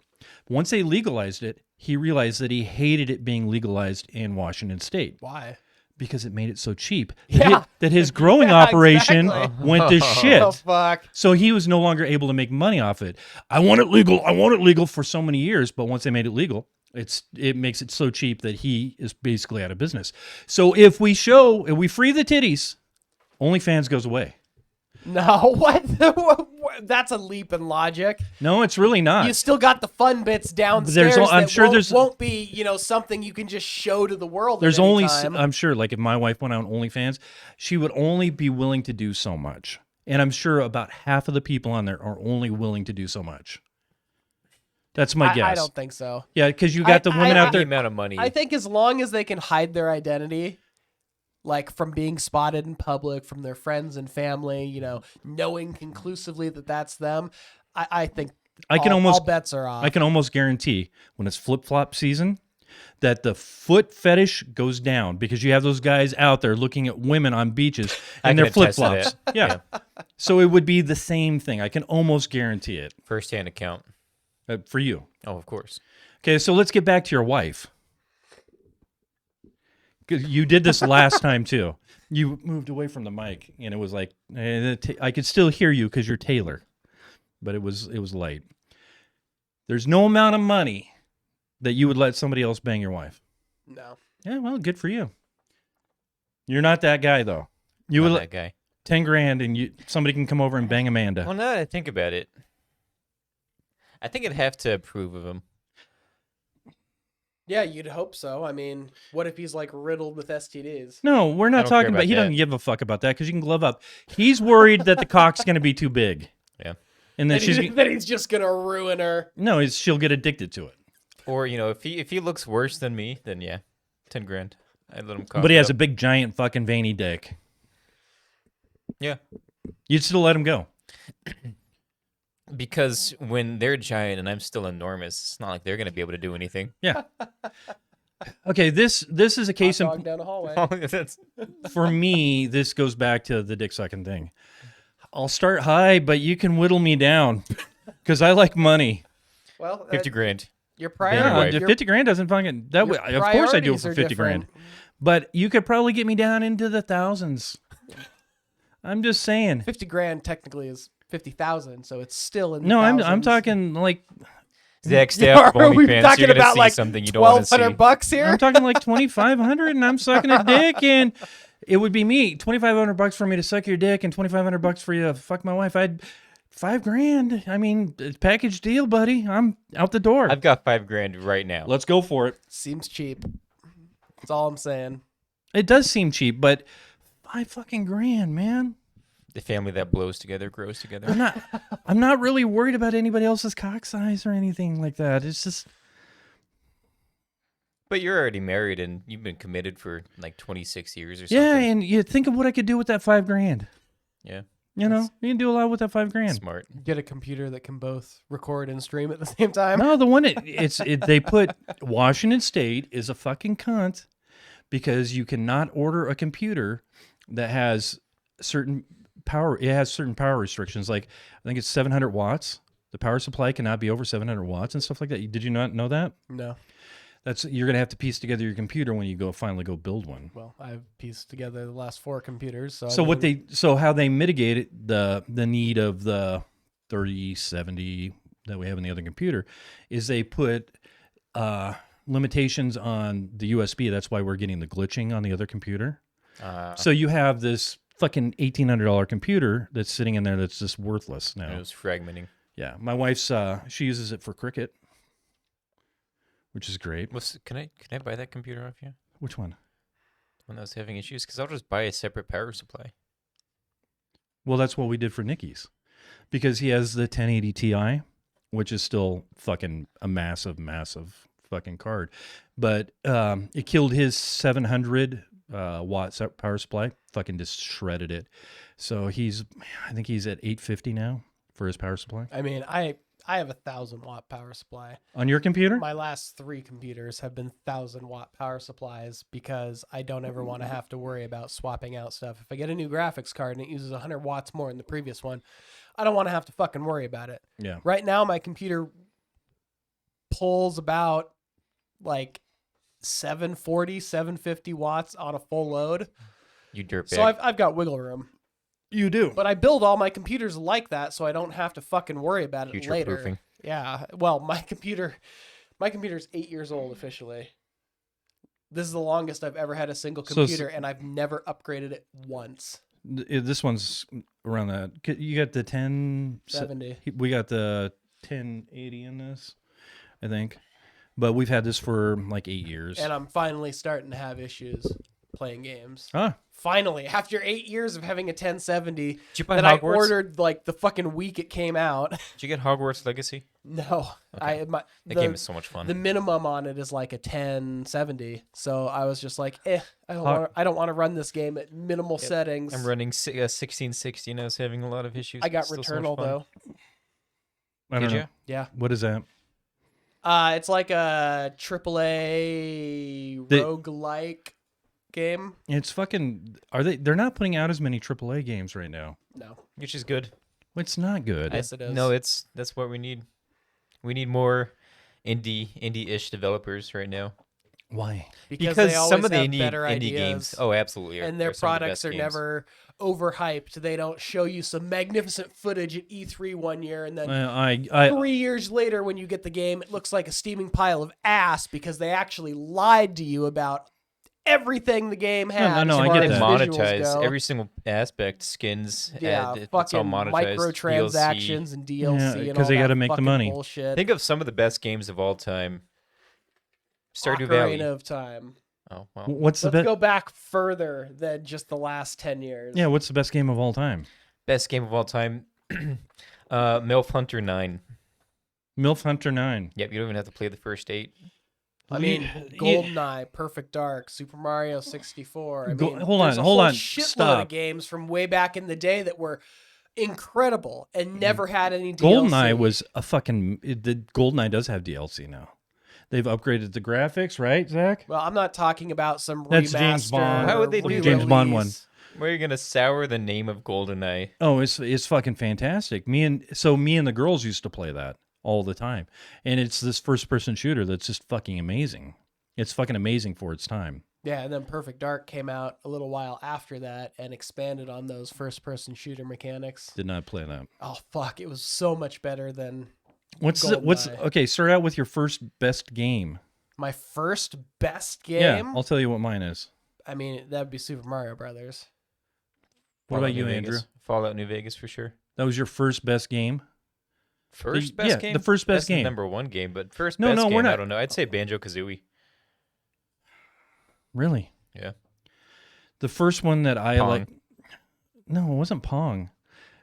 Once they legalized it, he realized that he hated it being legalized in Washington State why? because it made it so cheap Yeah. that his growing Yeah, operation exactly. went to shit. Oh fuck! So he was no longer able to make money off it. I want it legal for so many years, but once they made it legal, it makes it so cheap that he is basically out of business. So if we free the titties, OnlyFans goes away. No, what? That's a leap in logic. No, it's really not. You still got the fun bits downstairs. I'm that sure won't be something you can just show to the world. There's at any only time. I'm sure like if my wife went on OnlyFans, she would only be willing to do so much. And I'm sure about half of the people on there are only willing to do so much. That's my guess. I don't think so. Yeah, because you got the women out the there. amount of money. I think as long as they can hide their identity, like from being spotted in public, from their friends and family, knowing conclusively that that's them, I think all bets are off. I can almost guarantee when it's flip-flop season that the foot fetish goes down because you have those guys out there looking at women on beaches and they're can attest to flip-flops. that. Yeah. So it would be the same thing. I can almost guarantee it. First-hand account. For you. Oh, of course. Okay, so let's get back to your wife. 'Cause you did this last time too. You moved away from the mic, and it was like I could still hear you because you're Taylor, but it was light. There's no amount of money that you would let somebody else bang your wife. No. Yeah, well, good for you. You're not that guy though. You Not would that guy. 10 grand, and somebody can come over and bang Amanda. Well, now that I think about it, I think I'd have to approve of him. Yeah, you'd hope so. I mean, what if he's like riddled with STDs? No, we're I not don't care talking about. about He that. doesn't give a fuck about that because you can glove up. He's worried that the cock's going to be too big. Yeah. And then That he's just gonna ruin her. she'll get addicted to it. Or if he looks worse than me, then yeah, 10 grand. I'd let him. But he has a big, giant, fucking veiny dick. Yeah. You'd still let them go. Because when they're giant and I'm still enormous, it's not like they're going to be able to do anything. Yeah. Okay, this is a case Hot in dog down the hallway. for me. This goes back to the dick sucking thing. I'll start high, but you can whittle me down because I like money. Well, 50 grand. Your Yeah, priority. 50 grand doesn't fucking that way. Of course I do it priorities for are 50 grand. different. But you could probably get me down into the thousands. I'm just saying. 50 grand technically is 50,000, so it's still in the No, I'm thousands. talking like Zach Staff, Are we OnlyFans, talking you're gonna about see like something you don't want to see. $1,200 here? I'm talking like 2,500, and I'm sucking a dick, and it would be me $2,500 for me to suck your dick, and $2,500 for you to fuck my wife. I'd $5,000. I mean, package deal, buddy. I'm out the door. I've got $5,000 right now. Let's go for it. Seems cheap. That's all I'm saying. It does seem cheap, but $5,000, man. The family that blows together grows together. I'm not really worried about anybody else's cock size or anything like that. It's just. But you're already married and you've been committed for like 26 years or something. Yeah, and you think of what I could do with that $5,000. Yeah. You know, you can do a lot with that $5,000. Smart. Get a computer that can both record and stream at the same time. No, the one they put Washington State is a fucking cunt because you cannot order a computer that has certain power. It has certain power restrictions. Like I think it's 700 watts. The power supply cannot be over 700 watts and stuff like that. Did you not know that? No. You're gonna have to piece together your computer when you finally go build one. Well, I've pieced together the last 4 computers. So how they mitigate the need of the 3070 that we have in the other computer is they put limitations on the USB. That's why we're getting the glitching on the other computer. So you have this fucking $1,800 computer that's sitting in there that's just worthless now. It was fragmenting. Yeah, my wife's she uses it for cricket, which is great. Can I buy that computer off you? Which one? The one that was having issues? Because I'll just buy a separate power supply. Well, that's what we did for Nikki's, because he has the 1080 Ti, which is still fucking a massive fucking card, but it killed his 700 watt power supply. Fucking just shredded it. So I think he's at 850 now for his power supply. I mean, I have 1,000-watt power supply. On your computer? My last 3 computers have been 1,000-watt power supplies because I don't ever want to have to worry about swapping out stuff. If I get a new graphics card and it uses 100 watts more than the previous one, I don't want to have to fucking worry about it. Yeah. Right now, my computer pulls about like 740, 750 watts on a full load. You dirtbag. So I've got wiggle room. You do. But I build all my computers like that so I don't have to fucking worry about it later. Future-proofing. Yeah. Well, my computer's 8 years old officially. This is the longest I've ever had a single computer, and I've never upgraded it once. This one's around that. You got the 1070. We got the 1080 in this, I think. But we've had this for like 8 years. And I'm finally starting to have issues playing games. Ah. Finally, after 8 years of having a 1070 Did you buy that Hogwarts? I ordered like the fucking week it came out. Did you get Hogwarts Legacy? No. Okay. That game is so much fun. The minimum on it is like a 1070. So I was just like, I don't want to run this game at minimal settings. I'm running 1660 and I was having a lot of issues. I got Still so Returnal much fun. though. Did you? Yeah. What is that? It's like a AAA roguelike game. It's fucking. They're not putting out as many AAA games right now. No. Which is good. It's not good. Yes, it is. No, that's what we need. We need more indie-ish developers right now. Why? Because they always some of the have indie better indie ideas. games, oh, absolutely, and their are some of the products best are games. never overhyped. They don't show you some magnificent footage at E3 one year, and then 3 years later, when you get the game, it looks like a steaming pile of ass because they actually lied to you about everything the game had. No, as I far get as that. visuals Monetize go. every single aspect, skins, Yeah, it's fucking all monetized. microtransactions and DLC and all because they got to make the fucking money. bullshit. Think of some of the best games of all time. Stardew Ocarina Valley. of Time. Oh, well. What's the Let's best? go back further than just the last 10 years. Yeah, what's the best game of all time? Best game of all time. MILF Hunter 9. MILF Hunter 9. Yep, you don't even have to play the first 8. I mean, GoldenEye, Perfect Dark, Super Mario 64. I mean, hold there's on, a hold whole on, shitload stop. of games from way back in the day that were incredible and never had any DLC. GoldenEye was a fucking. The GoldenEye does have DLC now. They've upgraded the graphics, right, Zach? Well, I'm not talking about some That's remaster. James Bond. Why would they do James that? Bond one? Why are you gonna sour the name of GoldenEye? Oh, it's fucking fantastic. Me and the girls used to play that all the time, and it's this first person shooter that's just fucking amazing. It's fucking amazing for its time. Yeah, and then Perfect Dark came out a little while after that and expanded on those first-person shooter mechanics. Did not play that. Oh fuck! It was so much better than What's GoldenEye. okay? Start out with your first best game. My first best game. Yeah, I'll tell you what mine is. I mean, that'd be Super Mario Brothers. What about you, Andrew? Fallout New Vegas for sure. That was your first best game. First best game. The first best That's game. The number one game, but first No, best no, game. we're not. I don't know. I'd say Banjo Kazooie. Really? Yeah. The first one that I Pong. like. No, it wasn't Pong.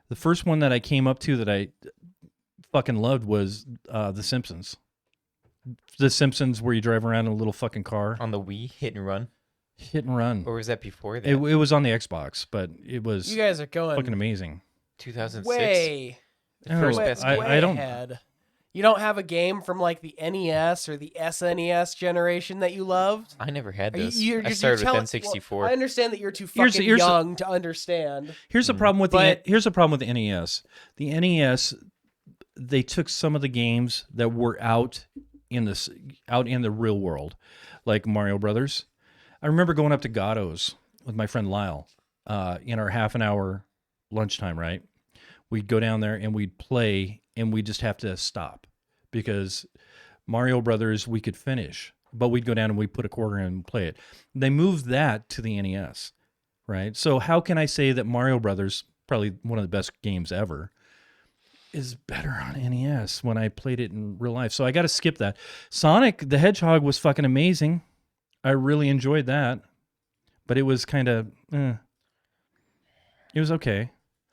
The first one that I came up to that I fucking loved was The Simpsons. The Simpsons, where you drive around in a little fucking car. On the Wii, Hit and Run. Hit and Run. Or was that before that? It was on the Xbox, but it was. You guys are going fucking amazing. 2006. Way. The first way, best way game. I don't. ahead. You don't have a game from like the NES or the SNES generation that you loved? I never had Are you- those. you're I just- started you're with telling- N64. well, I understand that you're too Here's- fucking here's the- young to understand. Here's the problem with But- here's the problem with the NES. The NES, they took some of the games that were out in the real world, like Mario Brothers. I remember going up to Gatto's with my friend Lyle in our half an hour lunchtime. Right, we'd go down there and we'd play, and we'd just have to stop because Mario Brothers we could finish, but we'd go down and we'd put a quarter in and play it. They moved that to the NES. Right. So how can I say that Mario Brothers, probably one of the best games ever, is better on NES when I played it in real life? So I got to skip that. Sonic the Hedgehog was fucking amazing. I really enjoyed that, but it was kind of, it was okay.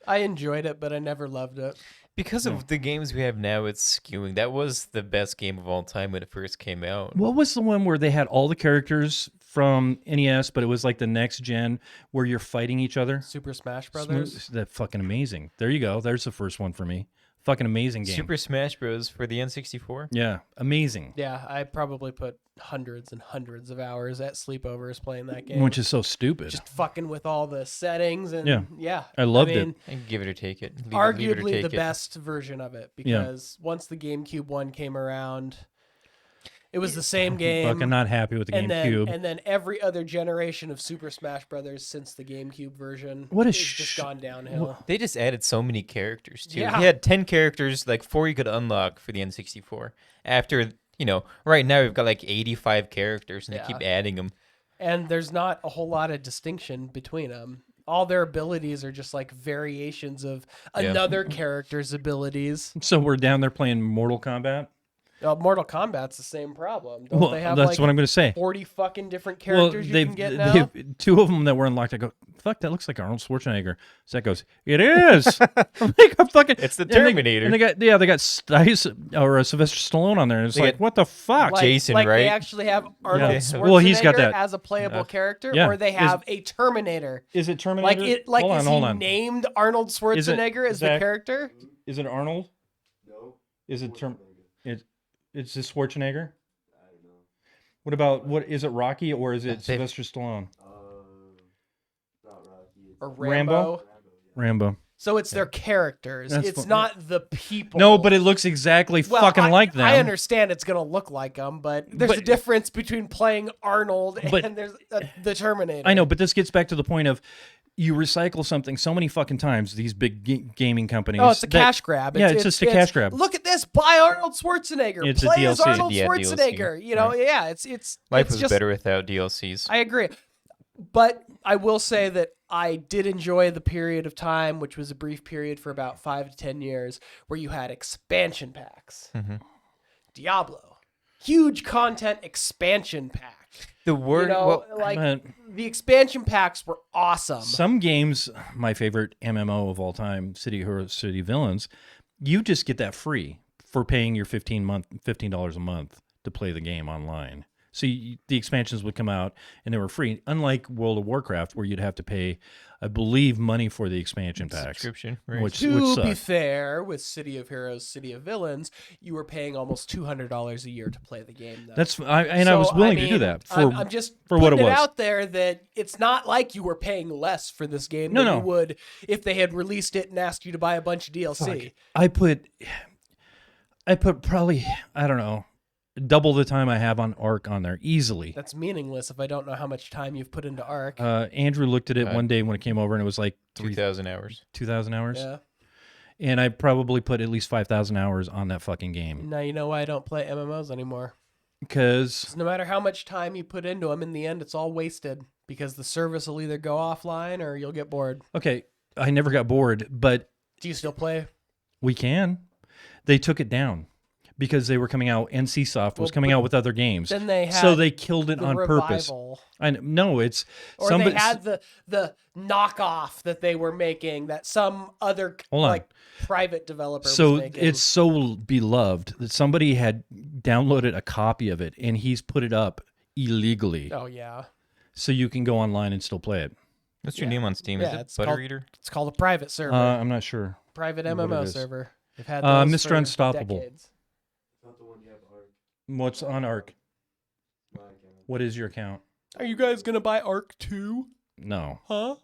I enjoyed it, but I never loved it. Because of the games we have now, it's skewing. That was the best game of all time when it first came out. What was the one where they had all the characters from NES, but it was like the next gen where you're fighting each other? Super Smash Brothers. That fucking amazing. There you go. There's the first one for me. Fucking amazing game. Super Smash Bros. For the N64? Yeah, amazing. Yeah, I probably put hundreds and hundreds of hours at sleepovers playing that game. Which is so stupid. Just fucking with all the settings and Yeah. I loved mean, it. And give it or take it. Leave arguably it or take the it. best version of it because once the GameCube one came around, it was the same game. Fucking not happy with the GameCube. And then every other generation of Super Smash Brothers since the GameCube version What a has just gone downhill. They just added so many characters, too. Yeah. They had 10 characters, like 4 you could unlock for the N64. After, right now we've got like 85 characters, and they keep adding them. And there's not a whole lot of distinction between them. All their abilities are just like variations of another character's abilities. So we're down there playing Mortal Kombat? Mortal Kombat's the same problem. Don't Well, they have that's like what I'm going to say. 40 fucking different characters you can get now? they've- two of them that were unlocked, I go, fuck, that looks like Arnold Schwarzenegger. Zach goes, it is. I'm like, I'm fucking, It's the and Terminator. And they got Sylvester Stallone on there. And it's They like, got what the fuck? Like, Jason, like right? they actually have Arnold Yeah. Schwarzenegger Well, he's got that. as a playable character, Yeah. or they have a Terminator. Is it Terminator? Like hold on, is hold he on. named Arnold Schwarzenegger as the Zach? character? Is it Arnold? No. Is it It's this Schwarzenegger? I don't know. What about, is it Rocky or is it Sylvester Stallone? Or Rambo? Rambo. So it's their characters. That's It's fu- not the people. No, but it looks exactly fucking like them. I understand it's gonna look like them, but there's a difference between playing Arnold and there's the Terminator. I know, but this gets back to the point of you recycle something so many fucking times, these big gaming companies. Oh, it's a cash grab. It's just a cash grab. Look at this. Buy Arnold Schwarzenegger. It's a Play as DLC. Arnold Yeah, Schwarzenegger. DLC. You know, Right. yeah. It's Life it's was just, better without DLCs. I agree, but I will say that I did enjoy the period of time, which was a brief period for about 5 to 10 years, where you had expansion packs. Mm-hmm. Diablo, huge content expansion pack. The word, but the expansion packs were awesome. some games, my favorite MMO of all time, City Heroes, City Villains, you just get that free for paying your $15 a month to play the game online. So the expansions would come out and they were free. Unlike World of Warcraft, where you'd have to pay, I believe, money for the expansion packs. Subscription, right. Which To be sucked. fair, with City of Heroes, City of Villains, you were paying almost $200 a year to play the game. Though. I was willing to do that I'm just for what it putting was. out there that it's not like you were paying less for this game No, than no. you would if they had released it and asked you to buy a bunch of DLC. Fuck. I put probably, I don't know, double the time I have on Ark on there easily. That's meaningless if I don't know how much time you've put into Ark. Andrew looked at it one day when it came over, and it was like 2,000 hours. 2,000 hours. Yeah. And I probably put at least 5,000 hours on that fucking game. Now you know why I don't play MMOs anymore. Because no matter how much time you put into them, in the end, it's all wasted because the service will either go offline or you'll get bored. okay, I never got bored, but Do you still play? we can. They took it down because they were coming out. NCSoft was coming out with other games. Then they had so they killed it the on purpose. revival. No, it's Or somebody. they had the knockoff that they were making that some other Hold on. like private developer So was making. it's so beloved that somebody had downloaded a copy of it and he's put it up illegally. Oh yeah. So you can go online and still play it. What's your name on Steam? Is it it's Butter called, Eater? It's called a private server. I'm not sure. Private what it MMO is. server. They've had those Mr. for Unstoppable. decades. What's on Ark? What is your account? Are you guys gonna buy Ark 2? No. Huh?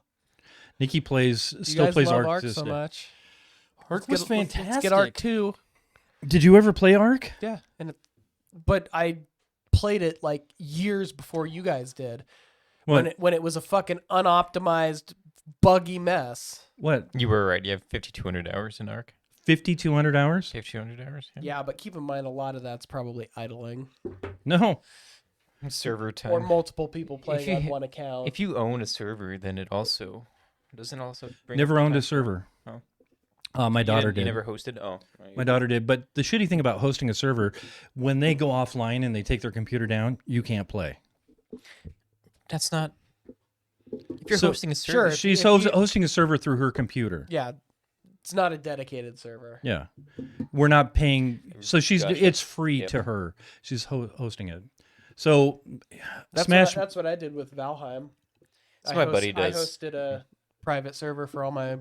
Nikki plays You still guys plays love Ark Ark to this so day. much. Ark Let's was get- let's fantastic. get Ark 2. Did you ever play Ark? Yeah, but I played it like years before you guys did. What? When it was a fucking unoptimized, buggy mess. What? You were right. You have 5,200 hours in Ark. 5,200 hours? 5,200 hours. Yeah, but keep in mind a lot of that's probably idling. No. Server time. Or multiple people playing If you- on one account. If you own a server, then it also doesn't bring Never up owned time. a server. Oh. My daughter did. You never hosted? Oh. Right. My daughter did. But the shitty thing about hosting a server, when they go offline and they take their computer down, you can't play. That's not. If you're So- hosting a server, Sure. She's if you- hosting a server through her computer. Yeah, it's not a dedicated server. Yeah. We're not paying. So Gotcha. it's free Yep. to her. She's hosting it. So That's Smash. that's what I did with Valheim. That's what my buddy I does. hosted a private server for all my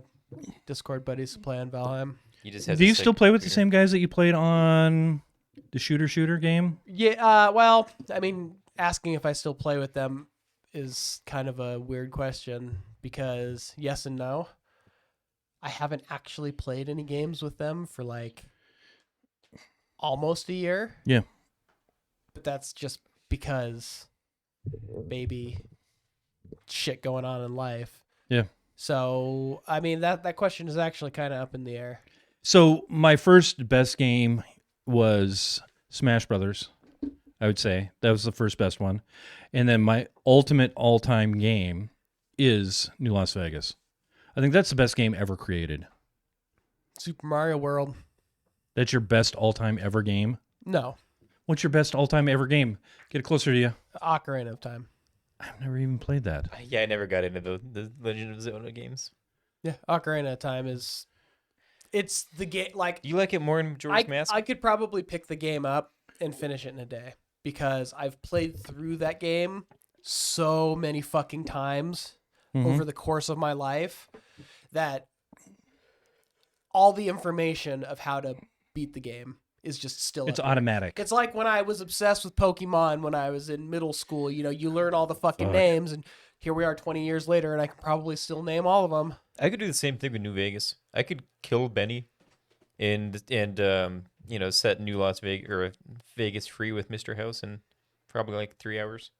Discord buddies to play on Valheim. you just have Do to you say still play with the computer. same guys that you played on the shooter game? Yeah, well, I mean, asking if I still play with them is kind of a weird question because yes and no. I haven't actually played any games with them for like almost a year. Yeah. But that's just because baby shit going on in life. Yeah. So, I mean, that question is actually kind of up in the air. So my first best game was Smash Brothers. I would say that was the first best one, and then my ultimate all-time game is New Las Vegas. I think that's the best game ever created. Super Mario World. That's your best all-time ever game? No. What's your best all-time ever game? Get it closer to you. Ocarina of Time. I've never even played that. Yeah, I never got into the Legend of Zelda games. Yeah, Ocarina of Time is... It's the game, like... You like it more than Majora's Mask? I could probably pick the game up and finish it in a day because I've played through that game so many fucking times over the course of my life that all the information of how to beat the game is just still It's up there. automatic. It's like when I was obsessed with Pokemon when I was in middle school. You know, you learn all the fucking names, and here we are 20 years later, and I can probably still name all of them. I could do the same thing with New Vegas. I could kill Benny and set New Las Vegas or Vegas free with Mr. House in probably like 3 hours.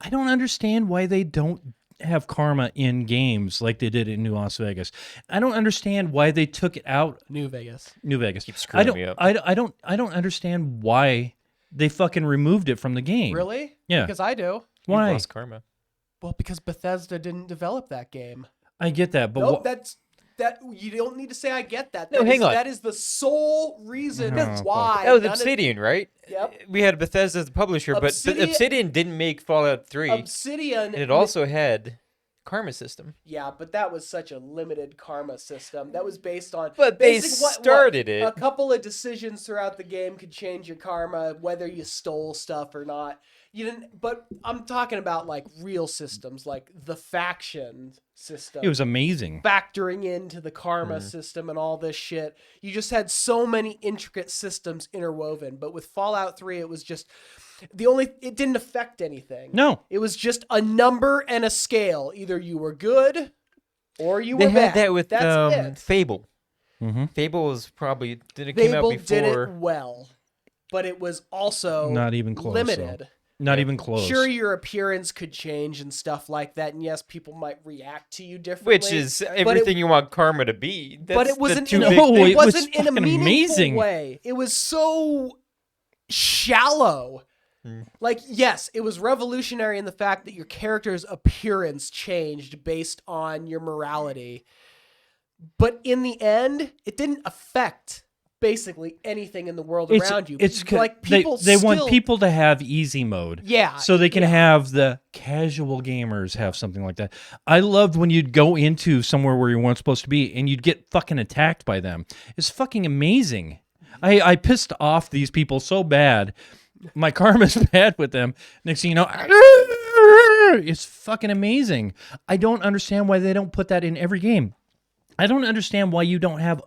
I don't understand why they don't have karma in games like they did in New Las Vegas. I don't understand why they took it out. New Vegas. Keep screwing me up. I don't understand why they fucking removed it from the game. Really? Yeah. Because I do. Why? You've lost karma. Well, because Bethesda didn't develop that game. I get that, but Nope, that you don't need to say I get that. No, hang on. That is the sole reason why. That was none of- Obsidian, right? Yep. We had Bethesda as the publisher, but Obsidian didn't make Fallout 3. Obsidian. And it also had karma system. Yeah, but that was such a limited karma system. That was based on. But they basically started it. A couple of decisions throughout the game could change your karma, whether you stole stuff or not. You didn't, but I'm talking about like real systems, like the faction system. It was amazing. Factoring into the karma system and all this shit. You just had so many intricate systems interwoven. But with Fallout 3, it was just it didn't affect anything. No. It was just a number and a scale. Either you were good or you were bad. They had that with That's it. Fable. Mm-hmm. Fable was probably came out Fable before. did it well, but it was also Not even close, limited. though. Not even close. Sure, your appearance could change and stuff like that, and yes, people might react to you differently. Which is everything you want karma to be. But it wasn't in a meaningful way. It was so shallow. Like, yes, it was revolutionary in the fact that your character's appearance changed based on your morality. But in the end, it didn't affect basically anything in the world around you. It's like people they want people to have easy mode. Yeah. So they can have the casual gamers have something like that. I loved when you'd go into somewhere where you weren't supposed to be and you'd get fucking attacked by them. It's fucking amazing. I pissed off these people so bad. My karma's bad with them. Next thing you know, it's fucking amazing. I don't understand why they don't put that in every game. I don't understand why you don't have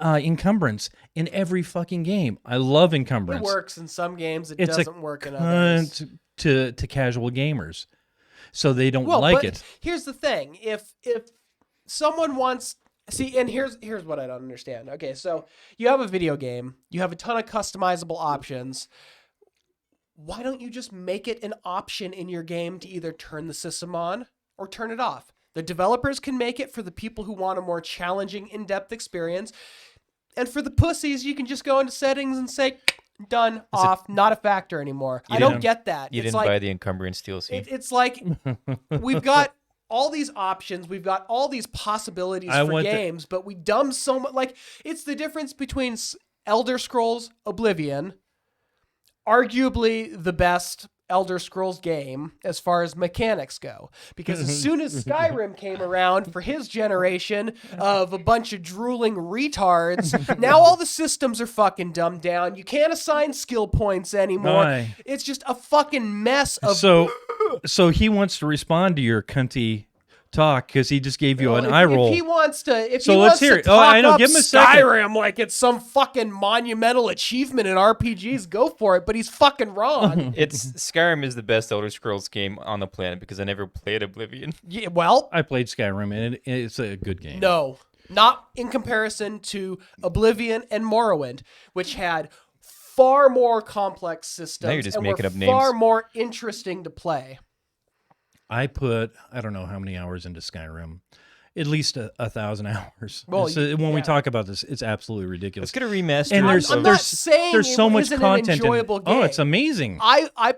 encumbrance in every fucking game. I love encumbrance. It works in some games. It It's doesn't work in others. To casual gamers, so they don't but it. Here's the thing: if someone wants, and here's what I don't understand. Okay, so you have a video game, you have a ton of customizable options. Why don't you just make it an option in your game to either turn the system on or turn it off? The developers can make it for the people who want a more challenging, in-depth experience. And for the pussies, you can just go into settings and say, done, off, not a factor anymore. I don't get that. You didn't buy the encumbrance DLC. It's like we've got all these options. We've got all these possibilities for games, but we dumb so much. Like, it's the difference between Elder Scrolls Oblivion, arguably the best Elder Scrolls game as far as mechanics go, because as soon as Skyrim came around for his generation of a bunch of drooling retards, now all the systems are fucking dumbed down. You can't assign skill points anymore. Aye. It's just a fucking mess of so he wants to respond to your cunty talk because he just gave you an eye roll. If he wants to, let's hear it. Talk I know. up Give him a second. Skyrim like it's some fucking monumental achievement in RPGs, go for it. But he's fucking wrong. Skyrim is the best Elder Scrolls game on the planet because I never played Oblivion. Yeah, well, I played Skyrim and it's a good game. No, not in comparison to Oblivion and Morrowind, which had far more complex systems Now you're just and making were up names. far more interesting to play. I put I don't know how many hours into Skyrim. At least 1,000 hours. Well, when we talk about this, it's absolutely ridiculous. Let's get a remaster. And I'm not saying there's so much isn't content. an enjoyable game. Oh, it's amazing. I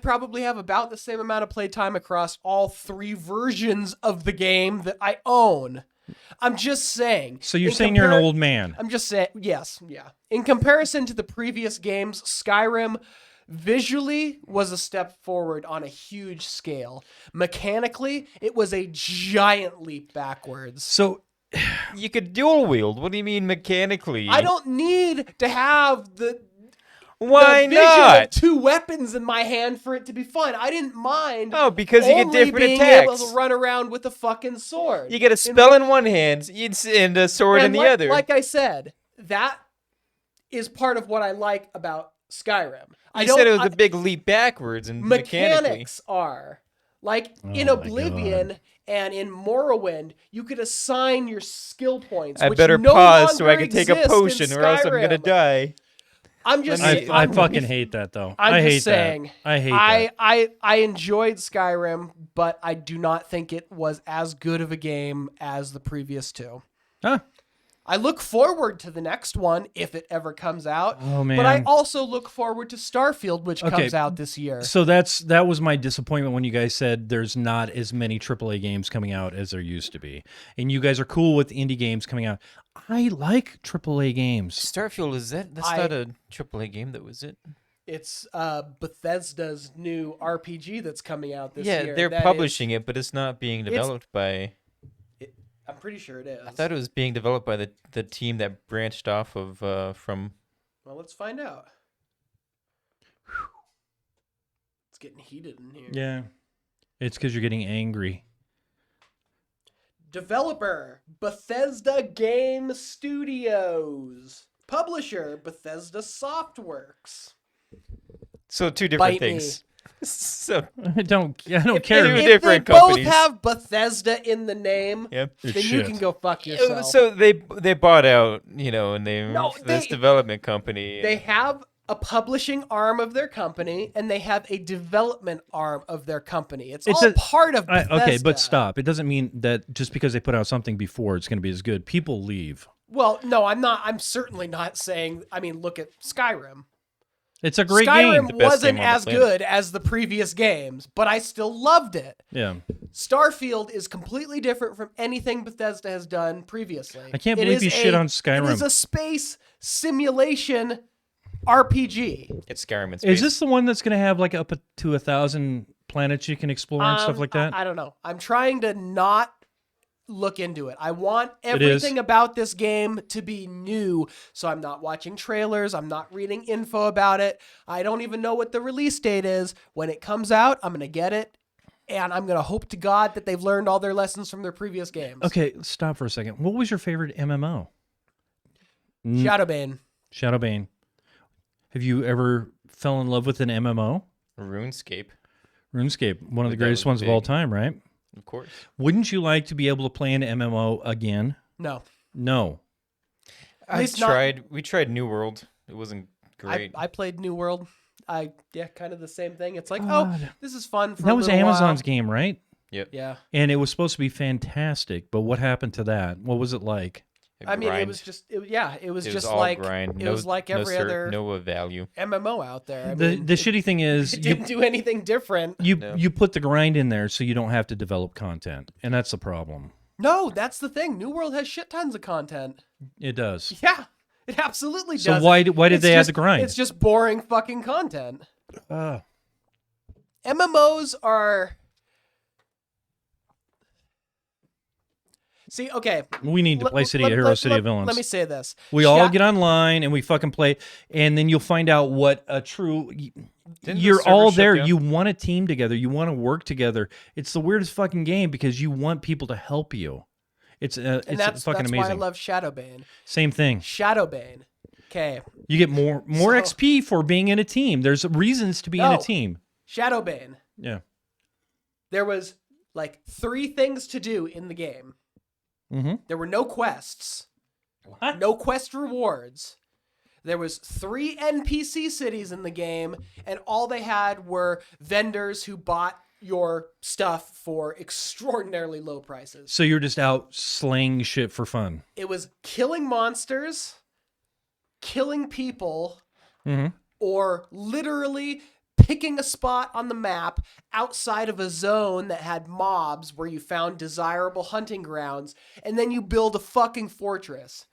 probably have about the same amount of playtime across all 3 versions of the game that I own. I'm just saying. So you're saying you're an old man. I'm just saying, yes, yeah. In comparison to the previous games, Skyrim visually was a step forward on a huge scale. Mechanically, it was a giant leap backwards. So you could dual wield. What do you mean mechanically? I don't need to have the vision of 2 weapons in my hand for it to be fun. I didn't mind. Oh, because you get different being attacks. able to run around with a fucking sword. You get a spell in one hand and a sword in the other. Like I said, that is part of what I like about Skyrim. You said it was a big leap backwards and mechanics are like in Oblivion and in Morrowind, you could assign your skill points. I which better no pause so I longer can take a potion, or else I'm gonna die. I'm just. I fucking hate that though. I'm just hate saying. That. I hate that. I enjoyed Skyrim, but I do not think it was as good of a game as the previous 2. Huh? I look forward to the next one if it ever comes out. Oh man! But I also look forward to Starfield, which comes out this year. So that was my disappointment when you guys said there's not as many AAA games coming out as there used to be, and you guys are cool with indie games coming out. I like AAA games. Starfield that's not a AAA game, though, is it? It's Bethesda's new RPG that's coming out this year. Yeah, they're publishing it, but it's not being developed by. I'm pretty sure it is. I thought it was being developed by the team that branched off of from. Well, let's find out. It's getting heated in here. Yeah. It's because you're getting angry. Developer, Bethesda Game Studios. Publisher, Bethesda Softworks. So 2 different Bite me. things. So I don't care. Two If different they companies. both have Bethesda in the name, Yep. then It's you shit. can go fuck yourself. So they bought out, and they No, this they- development company. They have a publishing arm of their company, and they have a development arm of their company. It's all part of Bethesda. Okay, but stop. It doesn't mean that just because they put out something before, it's going to be as good. People leave. Well, no, I'm not. I'm certainly not saying. I mean, look at Skyrim. It's a great Skyrim game. wasn't as good as the previous games, but I still loved it. Yeah. Starfield is completely different from anything Bethesda has done previously. I can't It believe is you shit on It Skyrim. is a space simulation RPG. It's Skyrim in space. Is this the one that's going to have like up to 1,000 planets you can explore and stuff like that? I don't know. I'm trying to not look into it. I want It is. everything about this game to be new, so I'm not watching trailers. I'm not reading info about it. I don't even know what the release date is. When it comes out, I'm going to get it, and I'm going to hope to God that they've learned all their lessons from their previous games. Okay, stop for a second. What was your favorite MMO? Shadowbane. Shadowbane. Have you ever fell in love with an MMO? RuneScape. RuneScape, one of the That greatest was ones of all big. time, right? Of course. Wouldn't you like to be able to play an MMO again? No. No. At least not- We tried New World. It wasn't great. I played New World. Kind of the same thing. It's like, God. this is fun for That a was little Amazon's while. game, right? Yep. Yeah. And it was supposed to be fantastic, but what happened to that? What was it like? I mean, it Grind. was just, it was It just all like, grind. it was like every other no value. MMO out there. I The mean, shitty thing is it didn't do anything different. you put the grind in there so you don't have to develop content, and that's the problem. No, that's the thing. New World has shit tons of content. It does. Yeah, it absolutely does. So why did It's they add just- the grind? It's just boring fucking content. Uh, MMOs are. See, okay. We need to play City of Heroes, City of Villains. Let me say this. We all get online and we fucking play, and then you'll find out what a true. Didn't the You're server all shut there. down? You want a team together. You want to work together. It's the weirdest fucking game because you want people to help you. It's And it's fucking that's amazing. why I love Shadowbane. Same thing. Shadowbane. Okay. You get more XP for being in a team. There's reasons to be in a No. team. Shadowbane. Yeah. There was like 3 things to do in the game. Mm-hmm. There were no quests. No quest rewards. There was 3 NPC cities in the game, and all they had were vendors who bought your stuff for extraordinarily low prices. So you're just out slaying shit for fun. It was killing monsters, killing people, Mm-hmm. or literally picking a spot on the map outside of a zone that had mobs where you found desirable hunting grounds, and then you build a fucking fortress.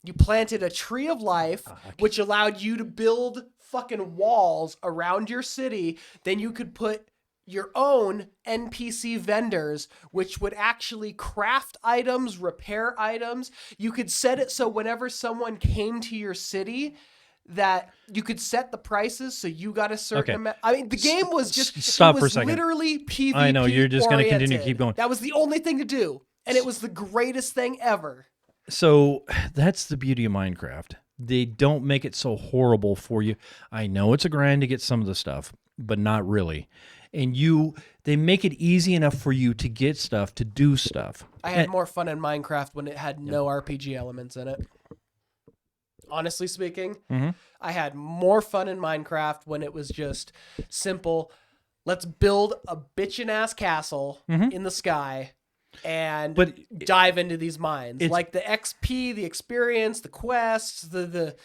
You planted a tree of life, which allowed you to build fucking walls around your city. Then you could put your own NPC vendors, which would actually craft items, repair items. You could set it so whenever someone came to your city, that you could set the prices so you got a certain amount. I mean, the game was just Stop it for a was second. literally PvP. I know, you're just gonna continue to oriented. keep going. That was the only thing to do, and it was the greatest thing ever. So that's the beauty of Minecraft. They don't make it so horrible for you. I know it's a grind to get some of the stuff, but not really. And they make it easy enough for you to get stuff, to do stuff. I had more fun in Minecraft when it had no RPG elements in it. Honestly speaking, I had more fun in Minecraft when it was just simple. Let's build a bitchin' ass castle in the sky and dive into these mines. Like the XP, the experience, the quests, the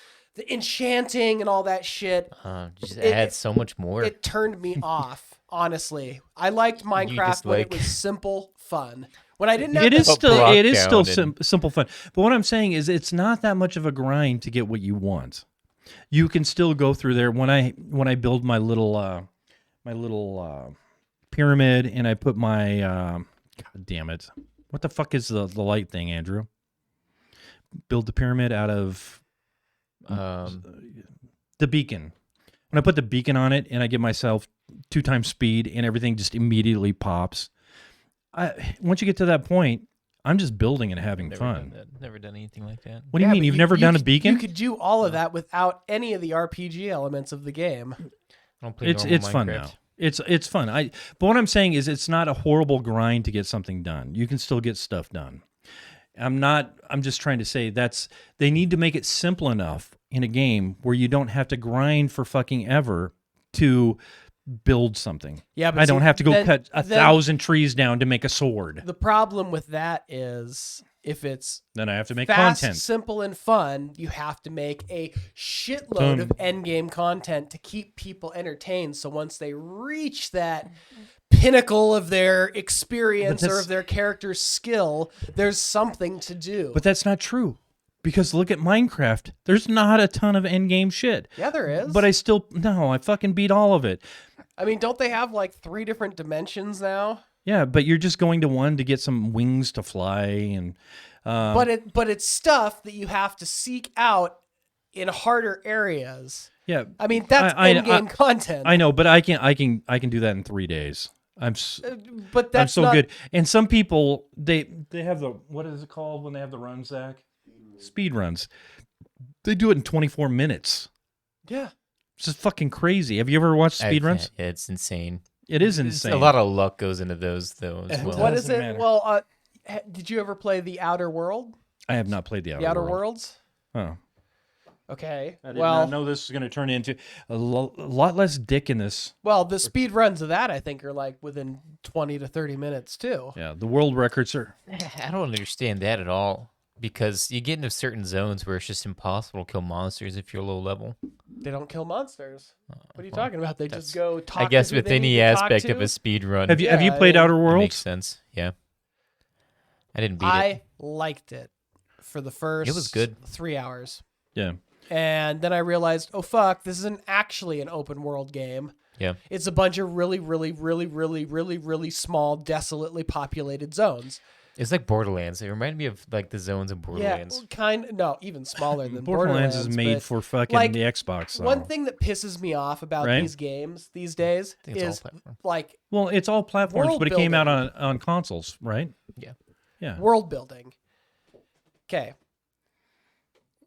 enchanting and all that shit. Just add so much more. It turned me off, honestly. I liked Minecraft when it was simple fun. When I didn't have It is still down simple fun. But what I'm saying is it's not that much of a grind to get what you want. You can still go through there. When I build my little pyramid and I put my God damn it. What the fuck is the light thing, Andrew? Build the pyramid out of the beacon. When I put the beacon on it and I give myself 2 times speed and everything just immediately pops. Once you get to that point, I'm just building and having fun. Never done anything like that. What do you mean? You've never done a beacon? You could do all of that without any of the RPG elements of the game. I don't play It's fun now. It's fun. But what I'm saying is, it's not a horrible grind to get something done. You can still get stuff done. I'm just trying to say they need to make it simple enough in a game where you don't have to grind for fucking ever to build something. Yeah, but I don't have to go cut 1,000 trees down to make a sword. The problem with that is, if it's then I have to make fast, content. simple, and fun, you have to make a shitload of endgame content to keep people entertained. So once they reach that pinnacle of their experience or of their character's skill, there's something to do. But that's not true. Because look at Minecraft. There's not a ton of endgame shit. Yeah, there is. But I fucking beat all of it. I mean, don't they have like 3 different dimensions now? Yeah, but you're just going to one to get some wings to fly, and but it's stuff that you have to seek out in harder areas. Yeah, I mean that's in-game content. I know, but I can do that in 3 days. But that's I'm so not good. And some people they have the, what is it called when they have the runs, Zach? Speed runs. They do it in 24 minutes. Yeah, it's just fucking crazy. Have you ever watched speed runs? Yeah, it's insane. It is insane. A lot of luck goes into those, though. As well. What is it? Matter. Well, did you ever play The Outer World? I have not played The Outer World. Worlds. Oh. Okay. I did not know this was going to turn into a lot less dick in this. Well, the speed runs of that, I think, are like within 20 to 30 minutes, too. Yeah, the world records are... I don't understand that at all. Because you get into certain zones where it's just impossible to kill monsters if you're low level. They don't kill monsters. What are you talking about? They just go talk. I guess to with any aspect of a speed run. Have you played Outer Worlds? Makes sense. Yeah. I didn't beat it. I liked it for the first. It was good. 3 hours. Yeah. And then I realized, oh fuck, this isn't actually an open world game. Yeah. It's a bunch of really, really, really, really, really, really small, desolately populated zones. It's like Borderlands. It reminded me of like the zones in Borderlands. Yeah, no, even smaller than Borderlands. Borderlands is made for fucking the Xbox. So. One thing that pisses me off about these games these days is like, well, it's all platforms, but it came out on consoles, right? Yeah. Yeah. World building. Okay.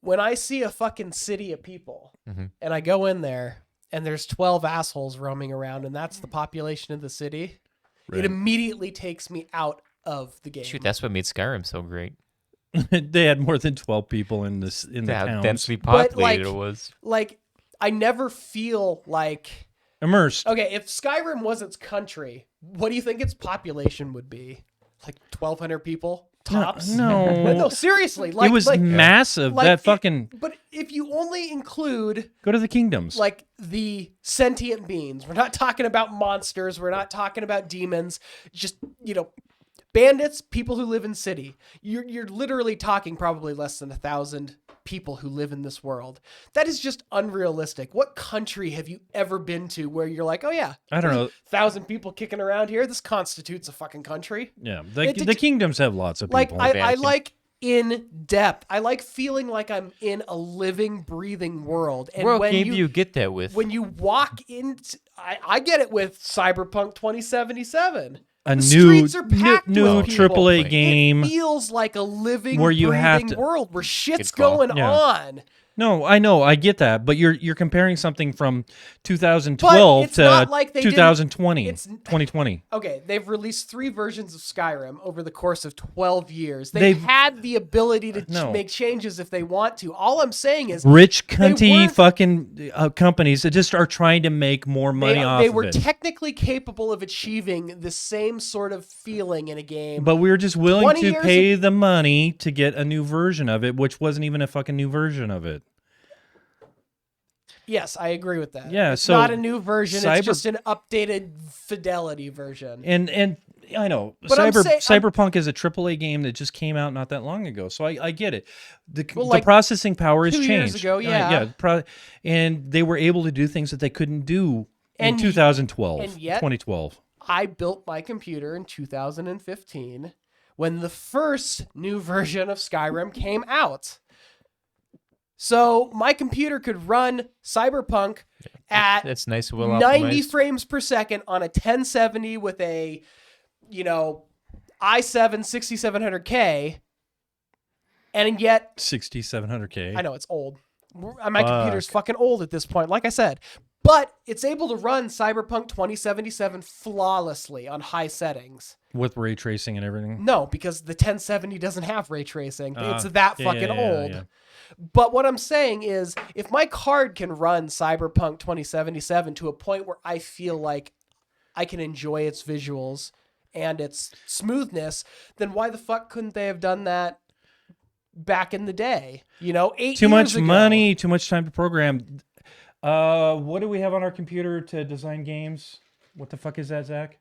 When I see a fucking city of people and I go in there and there's 12 assholes roaming around and that's the population of the city, it immediately takes me out of the game. Shoot, that's what made Skyrim so great. They had more than 12 people in the town. Densely populated it was. Like, I never feel like immersed. Okay, if Skyrim was its country, what do you think its population would be? Like 1,200 people tops? No, seriously. Like, it was massive. That fucking. But if you only include, go to the kingdoms. Like the sentient beings. We're not talking about monsters. We're not talking about demons. Just bandits, people who live in city. You're literally talking probably less than 1,000 people who live in this world. That is just unrealistic. What country have you ever been to where you're like, oh yeah, I don't know, 1,000 people kicking around here? This constitutes a fucking country. Yeah, the kingdoms have lots of people. I like in depth. I like feeling like I'm in a living, breathing world. And what game do you get that with? When you walk into, I get it with Cyberpunk 2077. A the new streets are packed with AAA game. It feels like a living, where you breathing world where shit's going on. No, I know, I get that, but you're comparing something from 2012 to like 2020. 2020. Okay, they've released 3 versions of Skyrim over the course of 12 years. They've had the ability to make changes if they want to. All I'm saying is rich cunty fucking companies that just are trying to make more money off of it. They were technically capable of achieving the same sort of feeling in a game. But we were just willing to pay the money to get a new version of it, which wasn't even a fucking new version of it. Yes, I agree with that. Yeah, it's so not a new version. It's just an updated fidelity version. And I know Cyberpunk is a AAA game that just came out not that long ago, so I get it. The processing power has 2 changed. years ago, yeah. And they were able to do things that they couldn't do in 2012, and yet, 2012. I built my computer in 2015 when the first new version of Skyrim came out. So my computer could run Cyberpunk at That's nice. Well 90 optimized. frames per second on a 1070 with a, i7 6700K, and yet 6700K. I know it's old. My computer's fucking old at this point, like I said. But it's able to run Cyberpunk 2077 flawlessly on high settings. With ray tracing and everything? No, because the 1070 doesn't have ray tracing. It's that fucking old. Yeah. But what I'm saying is, if my card can run Cyberpunk 2077 to a point where I feel like I can enjoy its visuals and its smoothness, then why the fuck couldn't they have done that back in the day? 8 years Too much ago. money, too much time to program. What do we have on our computer to design games? What the fuck is that, Zach?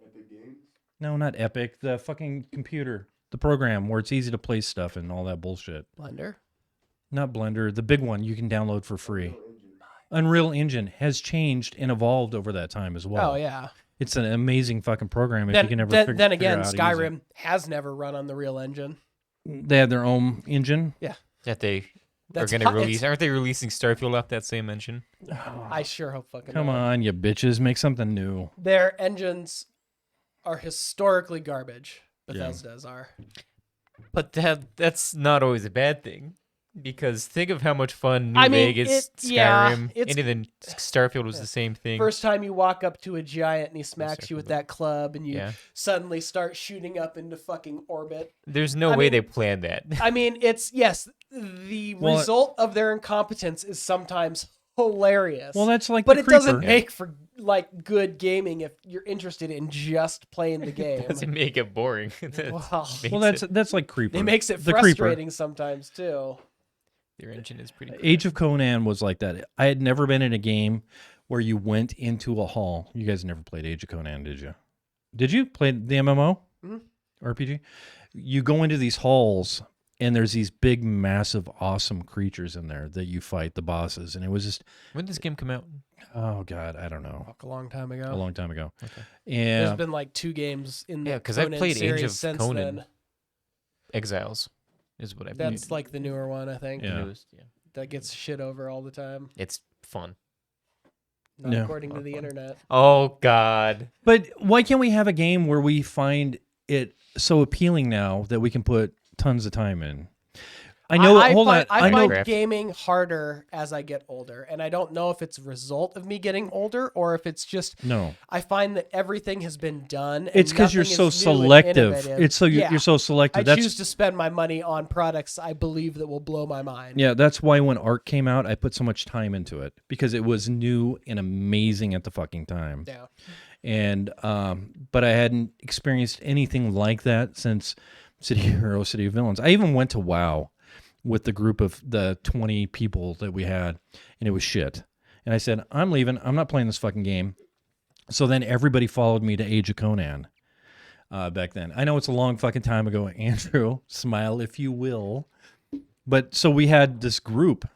Epic Games? No, not Epic. The fucking computer. The program where it's easy to play stuff and all that bullshit. Blender? Not Blender. The big one you can download for free. Unreal Engine has changed and evolved over that time as well. Oh, yeah. It's an amazing fucking program if you can ever figure Then again, out how to use it. Skyrim has never run on the Real Engine. They have their own engine. Yeah. That they are That's going to hot- release. Aren't they releasing Starfield off that same engine? I sure hope fucking Come not. on, you bitches. Make something new. Their engines are historically garbage. Bethesda's are. But that's not always a bad thing. Because think of how much fun New Vegas, Skyrim, anything Starfield was the same thing. First time you walk up to a giant and he smacks you with that club and you suddenly start shooting up into fucking orbit. There's no way they planned that. I mean, the result of their incompetence is sometimes hilarious. Well, that's like but the it doesn't Creeper. make for like good gaming if you're interested in just playing the game. Doesn't make it boring. That's like Creeper. It makes it The Creeper. frustrating sometimes too. Their engine is pretty cool. Age of Conan was like that. I had never been in a game where you went into a hall. You guys never played Age of Conan, did you? Did you play the MMO? RPG? You go into these halls and there's these big, massive, awesome creatures in there that you fight, the bosses. And it was just... When did this game come out? Oh, God, I don't know. A long time ago. A long time ago. Okay. And There's been like 2 games in the because I've Conan played Age series of since Conan. then. Exiles is what I've played. That's like the newer one, I think. Yeah. Newest, yeah. That gets shit over all the time. It's fun. Not No. according to the internet. Oh, God. But why can't we have a game where we find it so appealing now that we can put tons of time in? I know. Hold on. I know. find gaming harder as I get older, and I don't know if it's a result of me getting older or if it's just No. I find that everything has been done. And It's because you're nothing so is new and selective. innovative. It's so you're so selective. I choose to spend my money on products I believe that will blow my mind. Yeah, that's why when Ark came out, I put so much time into it because it was new and amazing at the fucking time. Yeah. And but I hadn't experienced anything like that since City Hero, City of Villains. I even went to WoW with the group of the 20 people that we had, and it was shit. And I said, I'm leaving. I'm not playing this fucking game. So then everybody followed me to Age of Conan back then. I know it's a long fucking time ago, Andrew. Smile if you will. But so we had this group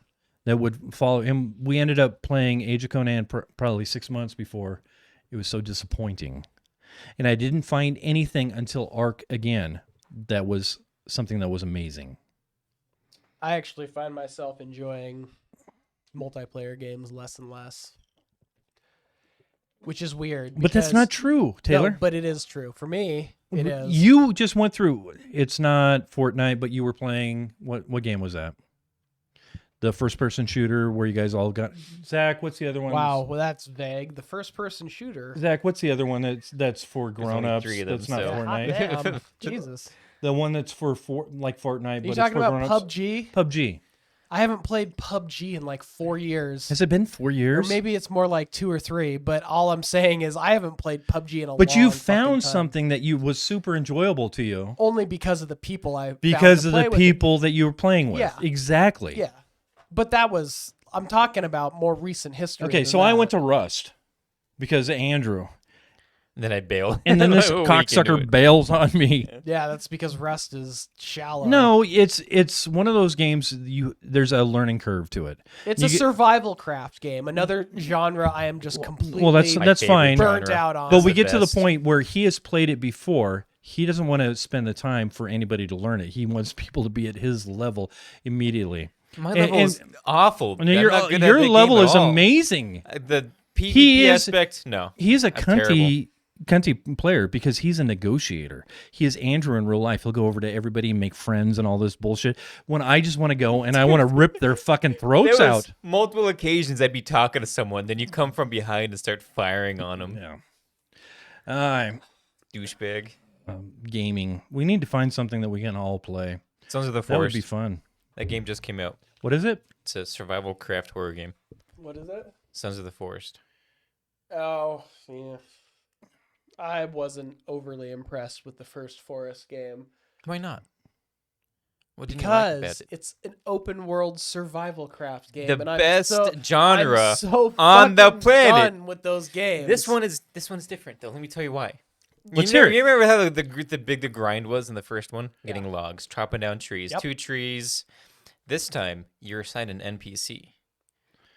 that would follow him. We ended up playing Age of Conan probably 6 months before. It was so disappointing. And I didn't find anything until Ark again that was something that was amazing. I actually find myself enjoying multiplayer games less and less, which is weird. But that's not true, Taylor. No, but it is true. For me, it is. You just went through, it's not Fortnite, but you were playing, what game was that? The first-person shooter where you guys all got... Zach, what's the other one? Wow, well, that's vague. The first-person shooter. Zach, what's the other one that's for There's only grown-ups? 3 of them, That's not so- Fortnite. Hot damn. Jesus. The one that's for like Fortnite, Are but you it's talking for about grown-ups. PUBG? PUBG. I haven't played PUBG in like 4 years. Has it been 4 Or years? maybe it's more like 2 or 3, but all I'm saying is I haven't played PUBG in a long But you fucking found time. something that was super enjoyable to you. Only because of the people I found Because to of play the with. people that you were playing with. Yeah. Exactly. Yeah. But that was, I'm talking about more recent history. Okay, so I went to Rust because of Andrew. And then I bailed. And then this A week into cocksucker it. bails on me. Yeah, that's because Rust is shallow. No, it's one of those games there's a learning curve to it. It's You a get- survival craft game. Another genre I am just completely Well, that's fine. burnt out on. But It's we the get to the best. point where he has played it before. He doesn't want to spend the time for anybody to learn it. He wants people to be at his level immediately. My level is awful. And your level is amazing. The PvP aspect, no. He's a cunty player because he's a negotiator. He is Andrew in real life. He'll go over to everybody and make friends and all this bullshit. When I just want to go and I want to rip their fucking throats there out. Multiple occasions I'd be talking to someone, then you come from behind and start firing on them. Yeah. Douchebag. Gaming. We need to find something that we can all play. Sons of the Forest. That would be fun. That game just came out. What is it? It's a survival craft horror game. What is it? Sons of the Forest. Oh, yeah. I wasn't overly impressed with the first Forest game. Why not? What didn't because you like about it? It's an open world survival craft game. The and best I'm genre so on the fucking planet. done with those games. This one's different though. Let me tell you why. Let's hear it. You remember how the big the grind was in the first one? Getting logs, chopping down trees, Yep. 2 trees. This time you're assigned an NPC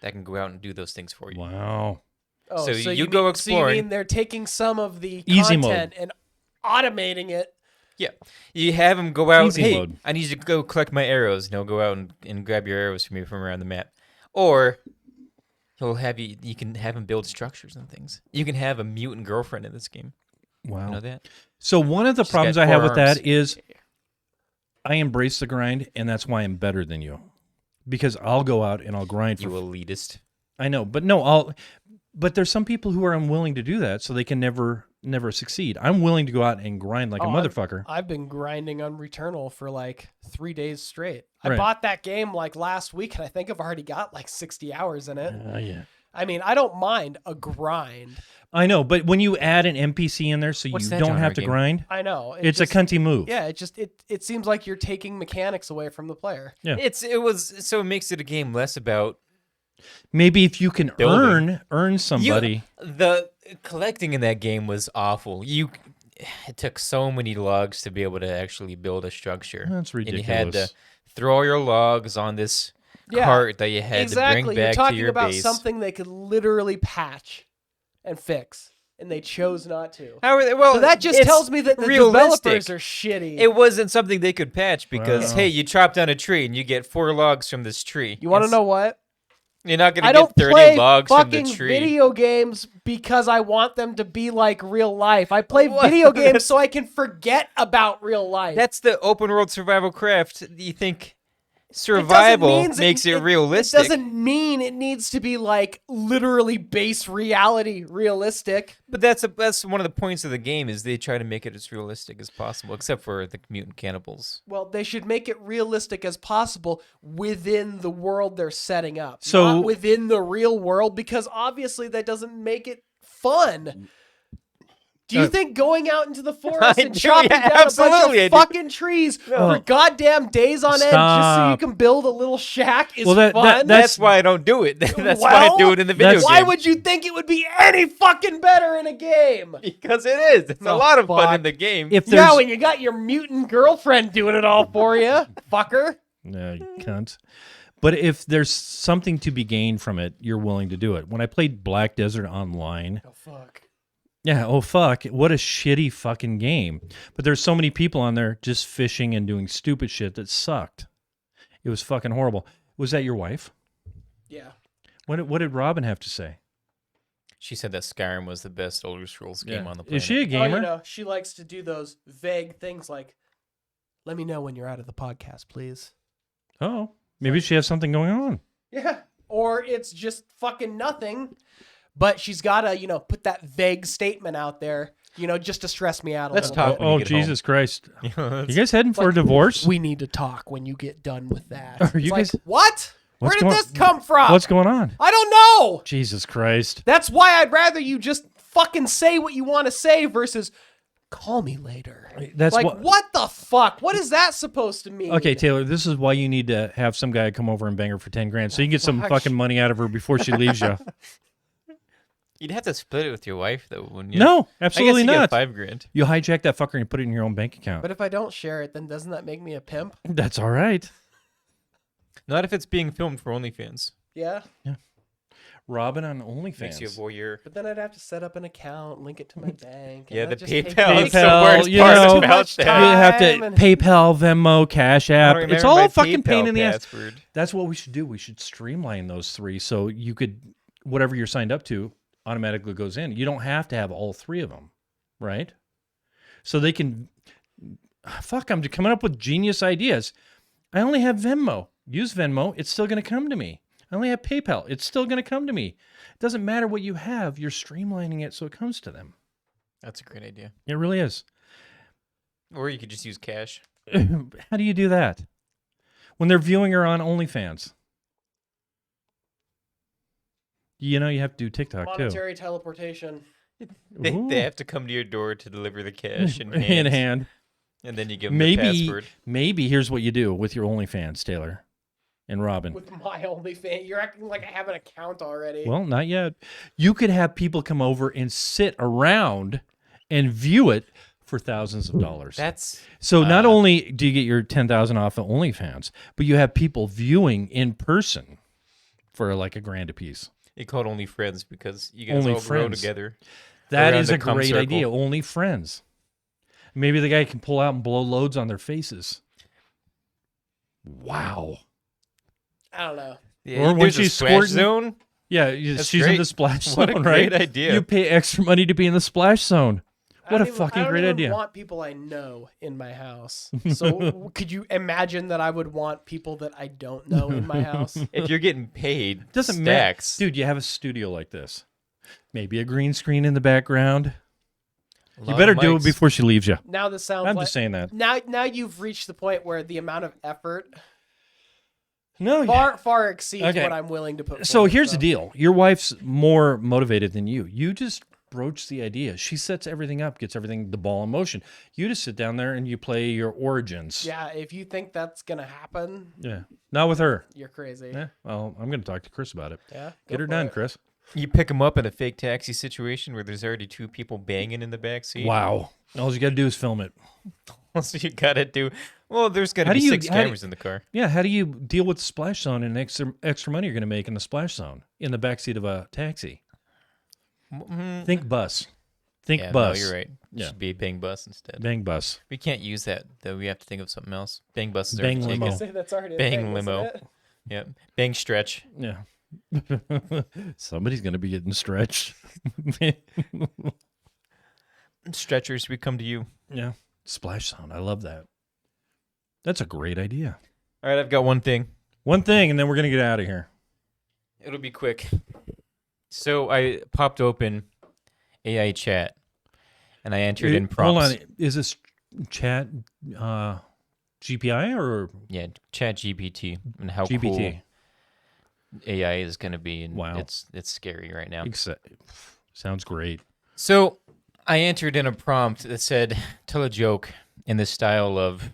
that can go out and do those things for you. Wow. Oh, so you go exploring. So you mean they're taking some of the Easy content and automating it? Yeah. You have him go out. Easy Hey, mode. I need you to go collect my arrows. And he'll go out and grab your arrows from you from around the map. Or he'll have you can have him build structures and things. You can have a mutant girlfriend in this game. Wow. You know that? So one of the She's problems got I have 4 with arms. that is I embrace the grind, and that's why I'm better than you. Because I'll go out and I'll grind for... You elitist. I know, but no, but there's some people who are unwilling to do that, so they can never succeed. I'm willing to go out and grind like a motherfucker. I've been grinding on Returnal for like 3 days straight. I Right. bought that game like last week, and I think I've already got like 60 hours in it. Yeah. I mean, I don't mind a grind. I know, but when you add an NPC in there so What's you that don't genre have to game? grind, I know. it's a cunty move. Yeah, it seems like you're taking mechanics away from the player. Yeah. It makes it a game less about Maybe if you can Building. earn somebody. The collecting in that game was awful. It took so many logs to be able to actually build a structure. That's And you had ridiculous. to throw your logs on this cart that you had to bring back You're talking to your about base. something they could literally patch and fix, and they chose not to. Well, so that just it's tells me that the realistic. developers are shitty. It wasn't something they could patch because, Wow. hey, you chop down a tree and you get 4 logs from this tree. You want to know what? You're not going I to don't get 30 play logs from the fucking tree. video games because I want them to be like real life. I play What? video games so I can forget about real life. That's the open world survival craft. You think survival makes it realistic? It doesn't mean it needs to be like literally base reality realistic. But that's one of the points of the game is they try to make it as realistic as possible, except for the mutant cannibals. Well, they should make it realistic as possible within the world they're setting up, So- not within the real world, because obviously that doesn't make it fun. Do you think going out into the forest I and do, chopping yeah, down a absolutely, bunch I of do. fucking trees for goddamn days on end just so you Stop. can build a little shack is Well, fun? That's why I don't do it. That's why I do it in the video game. Why would you think it would be any fucking better in a game? Because it is. It's a Oh, lot of fun fuck. in the game. If there's Yeah, when you got your mutant girlfriend doing it all for you, fucker. No, you can't. But if there's something to be gained from it, you're willing to do it. When I played Black Desert Online, Oh, fuck. yeah, oh fuck, what a shitty fucking game. But there's so many people on there just fishing and doing stupid shit that sucked. It was fucking horrible. Was that your wife? Yeah. What did Robin have to say? She said that Skyrim was the best Elder Scrolls game Yeah. on the planet. Is she a Oh, gamer? you know, she likes to do those vague things like, let me know when you're out of the podcast, please. Oh, maybe she has something going on. Yeah. Or it's just fucking nothing, but she's got to, put that vague statement out there, just to stress me out a Let's little talk bit. when you Oh, get Jesus Christ. home. You guys heading for a divorce? We need to talk when you get done with that. Are It's you like, guys- what? Where What's did going- this come from? What's going on? I don't know. Jesus Christ. That's why I'd rather you just fucking say what you want to say versus call me later. That's like, what- what the fuck? What is that supposed to mean? Okay, Taylor, this is why you need to have some guy come over and bang her for 10 grand so you can get some Fuck. fucking money out of her before she leaves you. You'd have to split it with your wife, though, wouldn't you? No, I absolutely guess you not. Get $5,000. You hijack that fucker and put it in your own bank account. But if I don't share it, then doesn't that make me a pimp? That's all right. Not if it's being filmed for OnlyFans. Yeah. Robin on OnlyFans. Makes you a voyeur. But then I'd have to set up an account, link it to my bank. Yeah, and the that just takes PayPal. It's the PayPal, worst you part know, about too that. much You have to time and- PayPal, Venmo, Cash App. don't It's remember all my a fucking pain PayPal in the ass. password. That's what we should do. We should streamline those three so you could, whatever you're signed up to, automatically goes in. You don't have to have all three of them, right? So they can, fuck, I'm coming up with genius ideas. I only have Venmo. Use Venmo. It's still going to come to me. I only have PayPal. It's still going to come to me. It doesn't matter what you have. You're streamlining it so it comes to them. That's a great idea. It really is. Or you could just use cash. How do you do that? When they're viewing her on OnlyFans. You know, you have to do TikTok too. Monetary teleportation. They have to come to your door to deliver the cash in hand. In hand. And then you give them the password. Maybe here's what you do with your OnlyFans, Taylor and Robin. With my OnlyFans. You're acting like I have an account already. Well, not yet. You could have people come over and sit around and view it for thousands of dollars. That's so not only do you get your 10,000 off of OnlyFans, but you have people viewing in person for like $1,000 a piece. You call it Only Friends because you guys all grow together. That around is the a cum great circle. idea. Only Friends. Maybe the guy can pull out and blow loads on their faces. Wow. I don't know. Yeah, Or when there's a she's splash squirting, zone. Yeah, That's she's in great. the splash zone, What a right? great idea. You pay extra money to be in the splash zone. What a fucking great I idea. don't want people I know in my house. So could you imagine that I would want people that I don't know in my house? If you're getting paid, Doesn't stacks. matter. Dude, you have a studio like this. Maybe a green screen in the background. You better do it before she leaves you. Now this sounds I'm like just saying that. Now you've reached the point where the amount of effort No, far exceeds Okay. what I'm willing to put So forward, here's the deal. Your wife's more motivated than you. You just broach the idea. She sets everything up, gets everything, the ball in motion. You just sit down there and you play your origins. Yeah, if you think that's gonna happen, Yeah. Not with her. you're crazy. Yeah. Well, I'm going to talk to Chris about it. Yeah, go Get her for done, it. Chris. You pick them up in a fake taxi situation where there's already two people banging in the back seat. Wow. All you got to do is film it. So you gotta do. Well, there's gonna How be do you- 6 how do- cameras in the car. Yeah. How do you deal with the splash zone and extra money you're going to make in the splash zone in the backseat of a taxi? Think bus. Think Yeah, bus. No, you're right. Yeah. Should be Bang Bus instead. Bang bus. We can't use that though. We have to think of something else. Bang Bus is Bang already limo. taken. Say that's already a Bang thing, isn't limo. it? Yep. Bang Stretch. Yeah. Somebody's going to be getting stretched. Stretchers, we come to you. Yeah. Splash zone. I love that. That's a great idea. All right, I've got one thing. One thing, and then we're going to get out of here. It'll be quick. So I popped open AI chat, and I entered in prompts. Hold on. Is this chat GPI or Yeah, ChatGPT, and how GPT? cool AI is going to be. And Wow. it's scary right now. Sounds great. So I entered in a prompt that said, "Tell a joke in the style of."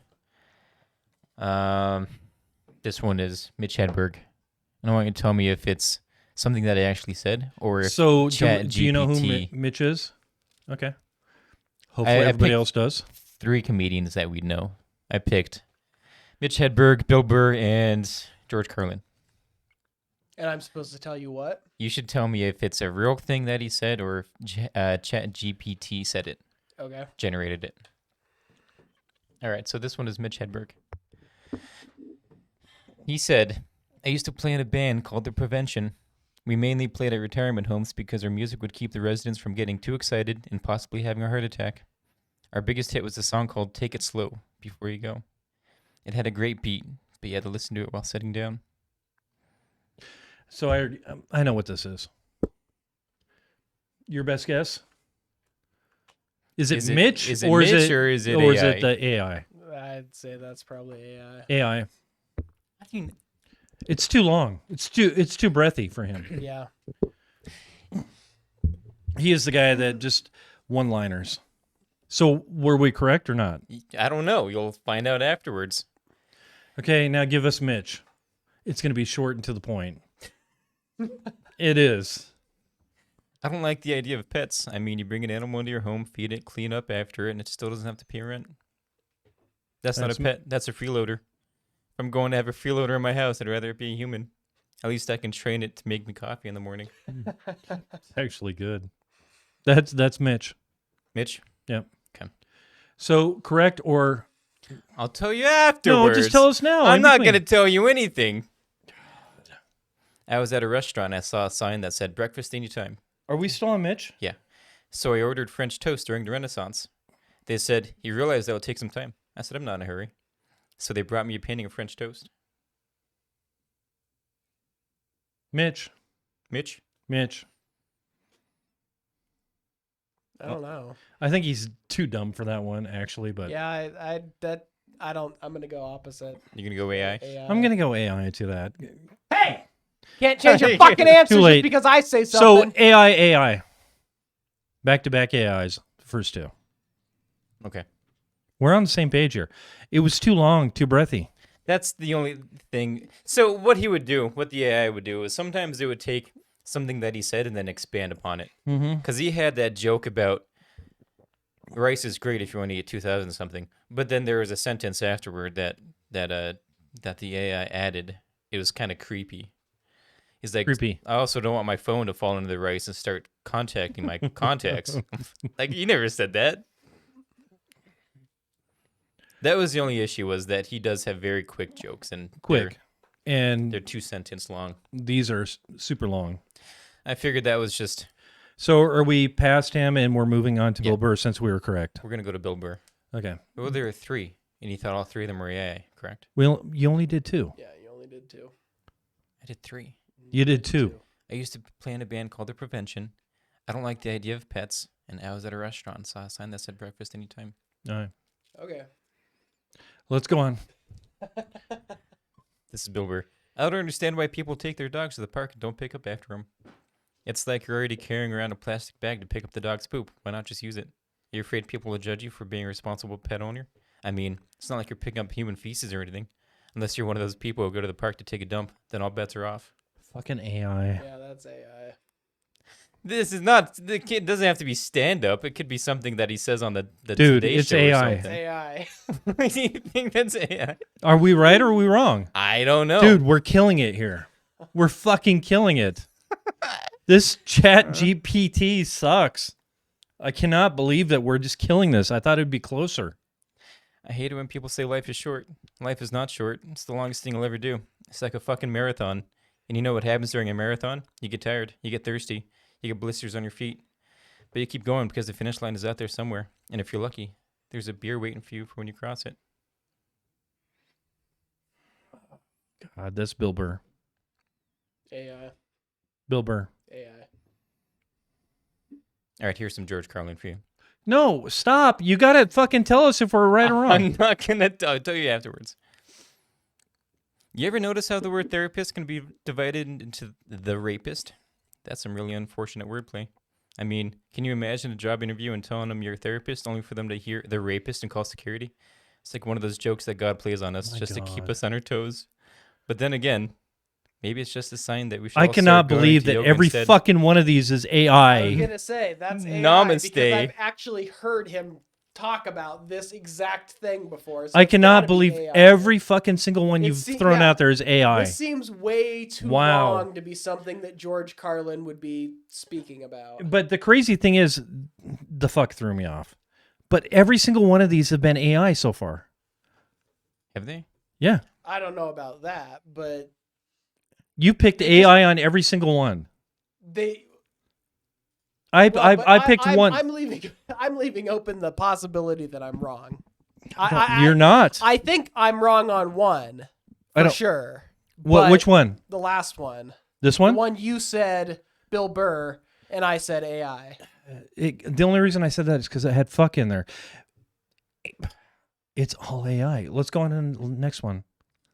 This one is Mitch Hedberg. And I want you to tell me if it's something that I actually said or if So, ChatGPT. do you know who Mitch is? Okay. Hopefully I everybody picked else does. 3 comedians that we know. I picked Mitch Hedberg, Bill Burr, and George Carlin. And I'm supposed to tell you what? You should tell me if it's a real thing that he said or if ChatGPT said it. Okay. Generated it. All right, so this one is Mitch Hedberg. He said, I used to play in a band called The Prevention. We mainly played at retirement homes because our music would keep the residents from getting too excited and possibly having a heart attack. Our biggest hit was a song called Take It Slow Before You Go. It had a great beat, but you had to listen to it while sitting down. So I know what this is. Your best guess? Is it Mitch? Is it or Mitch is it, or is it or AI? is it the AI? I'd say that's probably AI. AI. I think It's too long. It's too breathy for him. Yeah. He is the guy that just one-liners. So were we correct or not? I don't know. You'll find out afterwards. Okay, now give us Mitch. It's going to be short and to the point. It is. I don't like the idea of pets. I mean, you bring an animal into your home, feed it, clean up after it, and it still doesn't have to pay rent. That's not a pet. That's a freeloader. If I'm going to have a freeloader in my house, I'd rather it be a human. At least I can train it to make me coffee in the morning. It's actually good. That's Mitch. Mitch? Yep. Okay. So correct or I'll tell you afterwards. No, just tell us now. I'm not going to tell you anything. I was at a restaurant. I saw a sign that said breakfast anytime. Are we still on Mitch? Yeah. So I ordered French toast during the Renaissance. They said, you realize that will take some time. I said, I'm not in a hurry. So they brought me a painting of French toast. Mitch. Mitch? Mitch. I don't know. I think he's too dumb for that one, actually. But Yeah, I don't. I'm gonna go opposite. You're going to go AI? I'm gonna go AI to that. Hey, can't change your fucking answer Too just late. because I say something. So AI. Back-to-back AIs, the first two. Okay. We're on the same page here. It was too long, too breathy. That's the only thing. So what he would do, what the AI would do, is sometimes it would take something that he said and then expand upon it. Because he had that joke about rice is great if you want to eat 2,000 something. But then there was a sentence afterward that the AI added. It was kind of creepy. He's like, creepy. I also don't want my phone to fall into the rice and start contacting my contacts. Like, you never said that. That was the only issue, was that he does have very quick jokes. And they're 2 sentence long. These are super long. I figured that was just... So are we past him and we're moving on to Bill Burr since we were correct? We're going to go to Bill Burr. Okay. Well, there are 3, and you thought all 3 of them were AI, correct? Well, you only did 2. Yeah, you only did 2. I did 3. You did 2. I used to play in a band called The Prevention. I don't like the idea of pets, and I was at a restaurant and saw a sign that said breakfast anytime. All right. Okay. Let's go on. This is Bill Burr. I don't understand why people take their dogs to the park and don't pick up after them. It's like you're already carrying around a plastic bag to pick up the dog's poop. Why not just use it? You're afraid people will judge you for being a responsible pet owner? I mean, it's not like you're picking up human feces or anything. Unless you're one of those people who go to the park to take a dump, then all bets are off. Fucking AI. Yeah, that's AI. This is not. The kid doesn't have to be stand up. It could be something that he says on the Dude, Today it's Show AI. or It's something. AI. Why do you think that's AI? Are we right or are we wrong? I don't know. Dude, we're killing it here. We're fucking killing it. This ChatGPT sucks. I cannot believe that we're just killing this. I thought it'd be closer. I hate it when people say life is short. Life is not short. It's the longest thing you'll ever do. It's like a fucking marathon. And you know what happens during a marathon? You get tired. You get thirsty. You get blisters on your feet. But you keep going because the finish line is out there somewhere. And if you're lucky, there's a beer waiting for you for when you cross it. God, that's Bill Burr. AI. Bill Burr. AI. All right, here's some George Carlin for you. No, stop. You got to fucking tell us if we're right or wrong. I'm not going to tell you afterwards. You ever notice how the word therapist can be divided into the rapist? That's some really unfortunate wordplay. I mean, can you imagine a job interview and telling them you're a therapist only for them to hear the rapist and call security? It's like one of those jokes that God plays on us just to keep us on our toes. But then again, maybe it's just a sign that we should I all cannot start going believe to that yoga every instead. fucking one of these is I was AI. gonna say that's AI Namaste. because I've actually heard him talk about this exact thing before. So I it's cannot gotta be believe AI. every fucking single one you've thrown out there is AI. This seems way too Wow. long to be something that George Carlin would be speaking about. But the crazy thing is, the fuck threw me off. But every single one of these have been AI so far. Have they? Yeah. I don't know about that, but You picked AI on every single one. they. I picked I'm, one. I'm leaving open the possibility that I'm wrong. You're not. I think I'm wrong on one I for don't- sure. What? but Which one? The last one. This one? The one you said Bill Burr and I said AI. The only reason I said that is because I had fuck in there. It's all AI. Let's go on to the next one.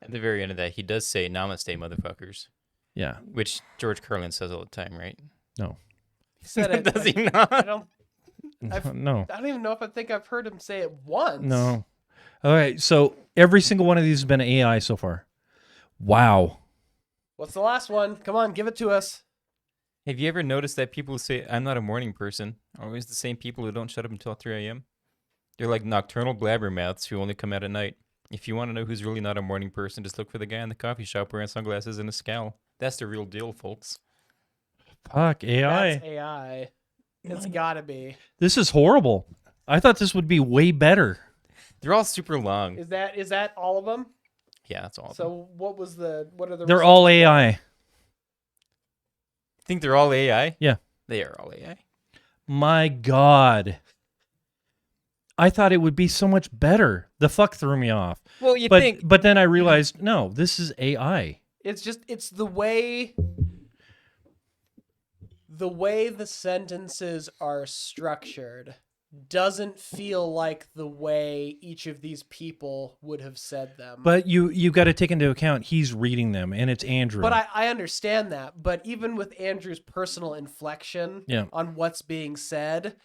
At the very end of that, he does say "Namaste, motherfuckers." Yeah. Which George Carlin says all the time, right? No. He said it. Does he not? I don't. No. I don't even know if I think I've heard him say it once. No. All right. So every single one of these has been AI so far. Wow. What's the last one? Come on, give it to us. Have you ever noticed that people who say, "I'm not a morning person," are always the same people who don't shut up until 3 a.m.? They're like nocturnal blabbermouths who only come out at night. If you want to know who's really not a morning person, just look for the guy in the coffee shop wearing sunglasses and a scowl. That's the real deal, folks. Fuck AI. That's AI. It's gotta be. This is horrible. I thought this would be way better. They're all super long. Is that all of them? Yeah, that's all. So what are the? They're results all of that? AI. Think they're all AI? Yeah. They are all AI. My God. I thought it would be so much better. The fuck threw me off. Well, but then I realized, no, this is AI. It's the way the sentences are structured doesn't feel like the way each of these people would have said them. But you got to take into account he's reading them, and it's Andrew. But I understand that. But even with Andrew's personal inflection on what's being said,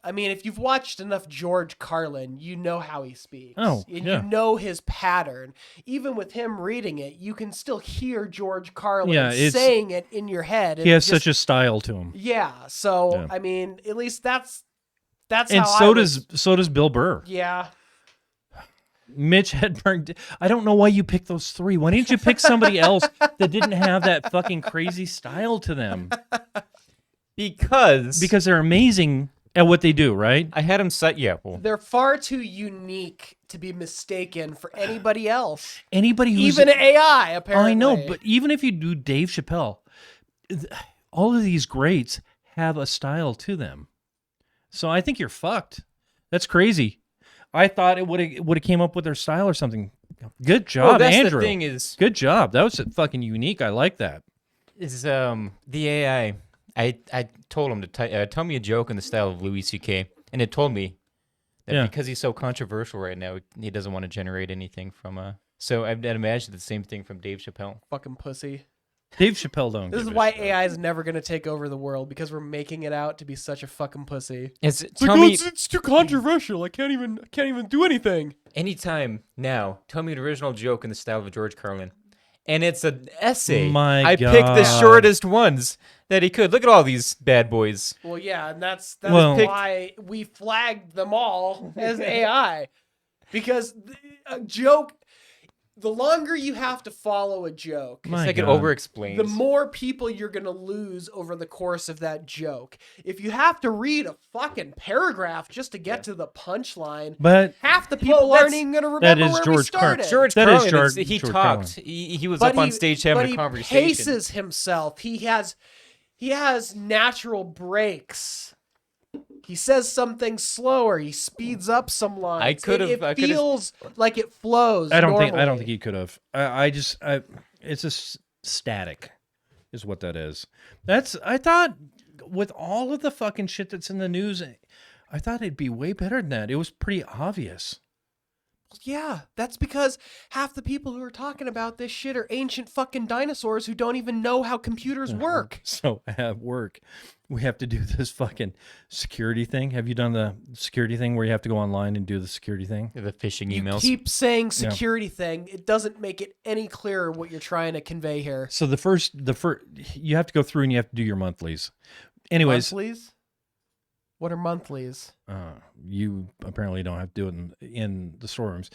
I mean, if you've watched enough George Carlin, you know how he speaks. Oh, and yeah. you know his pattern. Even with him reading it, you can still hear George Carlin saying it in your head. He has such a style to him. Yeah. So, I mean, at least that's and how so does Bill Burr. Yeah. Mitch Hedberg. I don't know why you picked those three. Why didn't you pick somebody else that didn't have that fucking crazy style to them? Because they're amazing at what they do, right? I had them set. Yeah, well, they're far too unique to be mistaken for anybody else. Anybody who's even AI, apparently. I know, but even if you do Dave Chappelle, all of these greats have a style to them. So I think you're fucked. That's crazy. I thought it would have came up with their style or something. Good job, that's Andrew. The thing is, good job. That was fucking unique. I like that. Is the AI? I told him to tell me a joke in the style of Louis C.K. and it told me that because he's so controversial right now, he doesn't want to generate anything from. So I'd imagine the same thing from Dave Chappelle. Fucking pussy. Dave Chappelle don't. This is why AI is never going to take over the world, because we're making it out to be such a fucking pussy. It's too controversial. I can't even do anything. Anytime now, tell me an original joke in the style of George Carlin. And it's an essay. My God. Picked the shortest ones that he could. Look at all these bad boys. Well, yeah, and that's why we flagged them all as AI. Because a joke, the longer you have to follow a joke, it's like it over-explains. The more people you're going to lose over the course of that joke. If you have to read a fucking paragraph just to get to the punchline, but half the people aren't even going to remember where we started. George Carlin, he talked. He was up on stage having a conversation. He paces himself. He has natural breaks. He says something slower. He speeds up some lines. It feels like it flows. I don't normally. think he could have. It's just static, is what that is. I thought with all of the fucking shit that's in the news, I thought it'd be way better than that. It was pretty obvious. Yeah, that's because half the people who are talking about this shit are ancient fucking dinosaurs who don't even know how computers work. So at work, we have to do this fucking security thing. Have you done the security thing where you have to go online and do the security thing? The phishing emails. You keep saying security thing. It doesn't make it any clearer what you're trying to convey here. So the first, you have to go through and you have to do your monthlies. Anyways. Monthlies? What are monthlies? You apparently don't have to do it in the storerooms.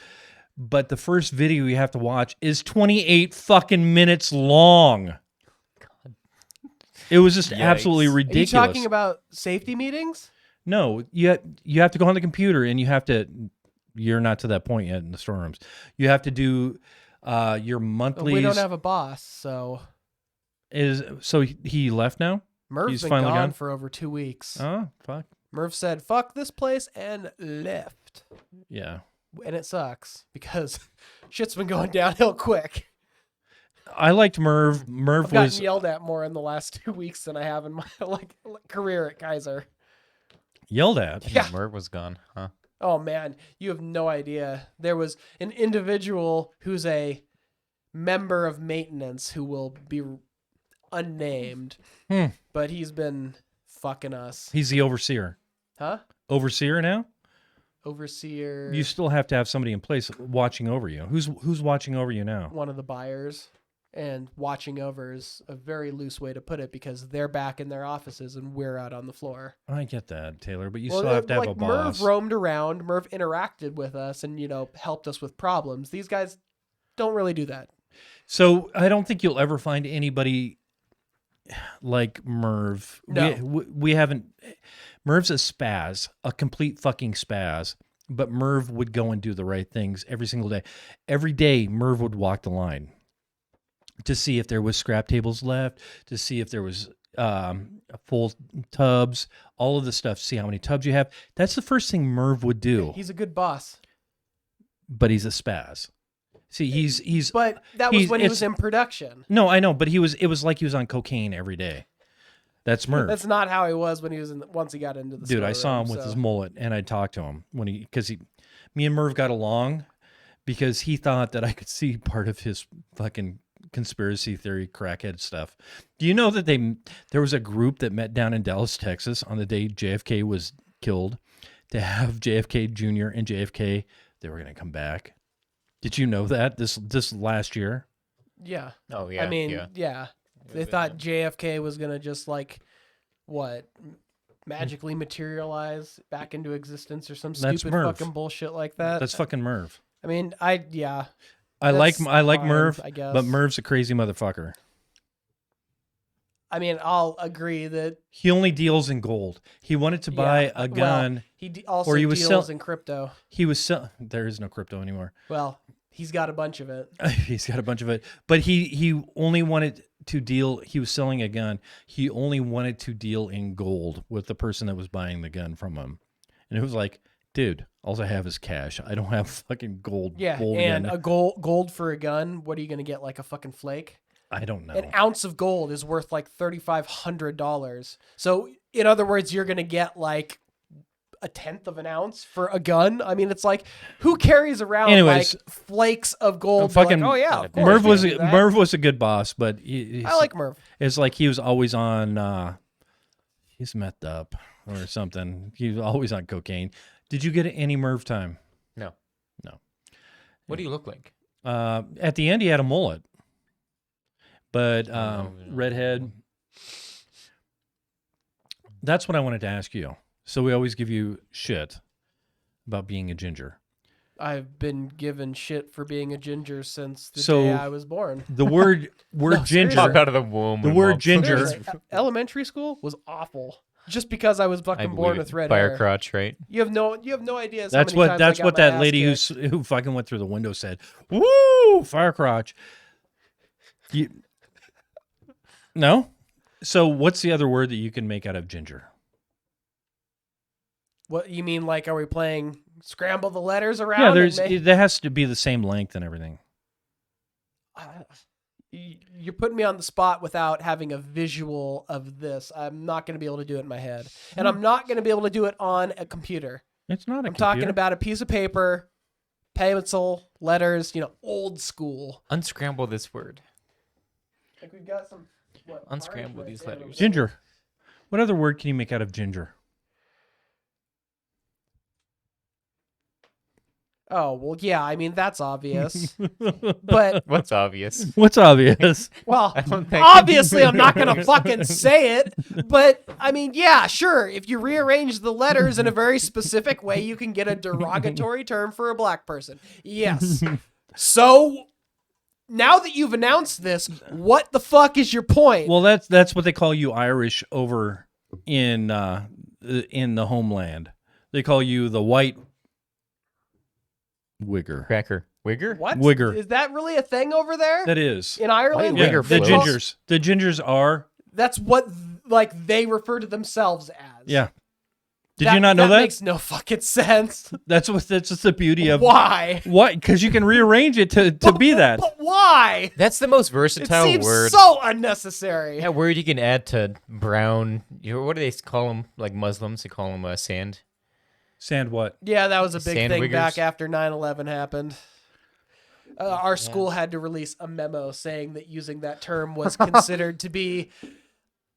But the first video you have to watch is 28 fucking minutes long. God. It was just absolutely ridiculous. Are you talking about safety meetings? No, you have to go on the computer and you're not to that point yet in the storerooms. You have to do your monthlies. We don't have a boss, so. So he left now? Merv's been gone for over 2 weeks. Oh, fuck. Merv said, fuck this place, and left. Yeah. And it sucks, because shit's been going downhill quick. I liked Merv. I've gotten yelled at more in the last 2 weeks than I have in my career at Kaiser. Yelled at? Yeah. Merv was gone, huh? Oh, man. You have no idea. There was an individual who's a member of maintenance who will be unnamed, but he's been fucking us. He's the overseer. Huh? Overseer now? Overseer. You still have to have somebody in place watching over you. Who's watching over you now? One of the buyers. And watching over is a very loose way to put it, because they're back in their offices and we're out on the floor. I get that, Taylor, but you still have to have a boss. Merv roamed around. Merv interacted with us and, helped us with problems. These guys don't really do that. So I don't think you'll ever find anybody like Merv. No. We haven't. Merv's a spaz, a complete fucking spaz. But Merv would go and do the right things every single day. Every day, Merv would walk the line to see if there was scrap tables left, to see if there was full tubs, all of the stuff, see how many tubs you have. That's the first thing Merv would do. He's a good boss. But he's a spaz. See, he's. But that was when he was in production. No, I know, but it was like he was on cocaine every day. That's Merv. That's not how he was when he was once he got into the Dude, I saw him with his mullet, and I talked to him because me and Merv got along because he thought that I could see part of his fucking conspiracy theory crackhead stuff. Do you know that there was a group that met down in Dallas, Texas on the day JFK was killed to have JFK Jr. and JFK, they were going to come back. Did you know that this last year? Yeah. Oh, yeah. I mean, yeah. They thought JFK was going to just magically materialize back into existence or some stupid fucking bullshit like that. That's fucking Merv. I mean, I like fine, Merv, I guess. but Merv's a crazy motherfucker. I mean, I'll agree that he only deals in gold. He wanted to buy a gun. Well, he also deals in crypto. There is no crypto anymore. Well, he's got a bunch of it. He's got a bunch of it. But he only wanted to deal. He was selling a gun. He only wanted to deal in gold with the person that was buying the gun from him. And it was like, dude, all I have is cash. I don't have fucking gold. Yeah, and a gold for a gun. What are you going to get, like a fucking flake? I don't know. An ounce of gold is worth like $3,500. So, in other words, you're going to get like a tenth of an ounce for a gun. I mean, it's like, who carries around like flakes of gold? Fucking, like, oh yeah, of course, Merv was a good boss, but I like Merv. It's like he was always on. He's methed up or something. He was always on cocaine. Did you get any Merv time? No. What do you look like? At the end, he had a mullet. But redhead. That's what I wanted to ask you. So we always give you shit about being a ginger. I've been given shit for being a ginger since the day I was born. The word ginger. Pop out of the womb. The word ginger. Elementary school was awful. Just because I was fucking born with red fire hair. crotch, right? You have no idea. That's what that lady who fucking went through the window said. Woo, fire crotch. No? So what's the other word that you can make out of ginger? What you mean? Like, are we playing scramble the letters around? Yeah, there has to be the same length and everything. You're putting me on the spot without having a visual of this. I'm not going to be able to do it in my head, and I'm not going to be able to do it on a computer. It's not. I'm talking about a piece of paper, pencil, letters. Old school. Unscramble this word. Like we've got some. Unscramble these letters. Ginger. What other word can you make out of ginger? Oh, well, yeah, I mean, that's obvious. But what's obvious? What's obvious? Well, obviously I'm not going to fucking say it, but I mean, yeah, sure. If you rearrange the letters in a very specific way, you can get a derogatory term for a black person. Yes. So now that you've announced this, what the fuck is your point? Well, that's what they call you Irish over in the homeland. They call you the white wigger. Cracker. Wigger? What? Wigger. Is that really a thing over there? That is. In Ireland? Yeah, the gingers. The gingers are. That's what they refer to themselves as. Yeah. Did you not know that? That makes no fucking sense. That's just the beauty of. Why? Why? Because you can rearrange it to be that. But why? That's the most versatile it seems word. So unnecessary. Yeah, word you can add to brown. What do they call them? Like Muslims, they call them sand. Sand what? Yeah, that was a big Sand thing wiggers? back after 9/11 happened. Our school had to release a memo saying that using that term was considered to be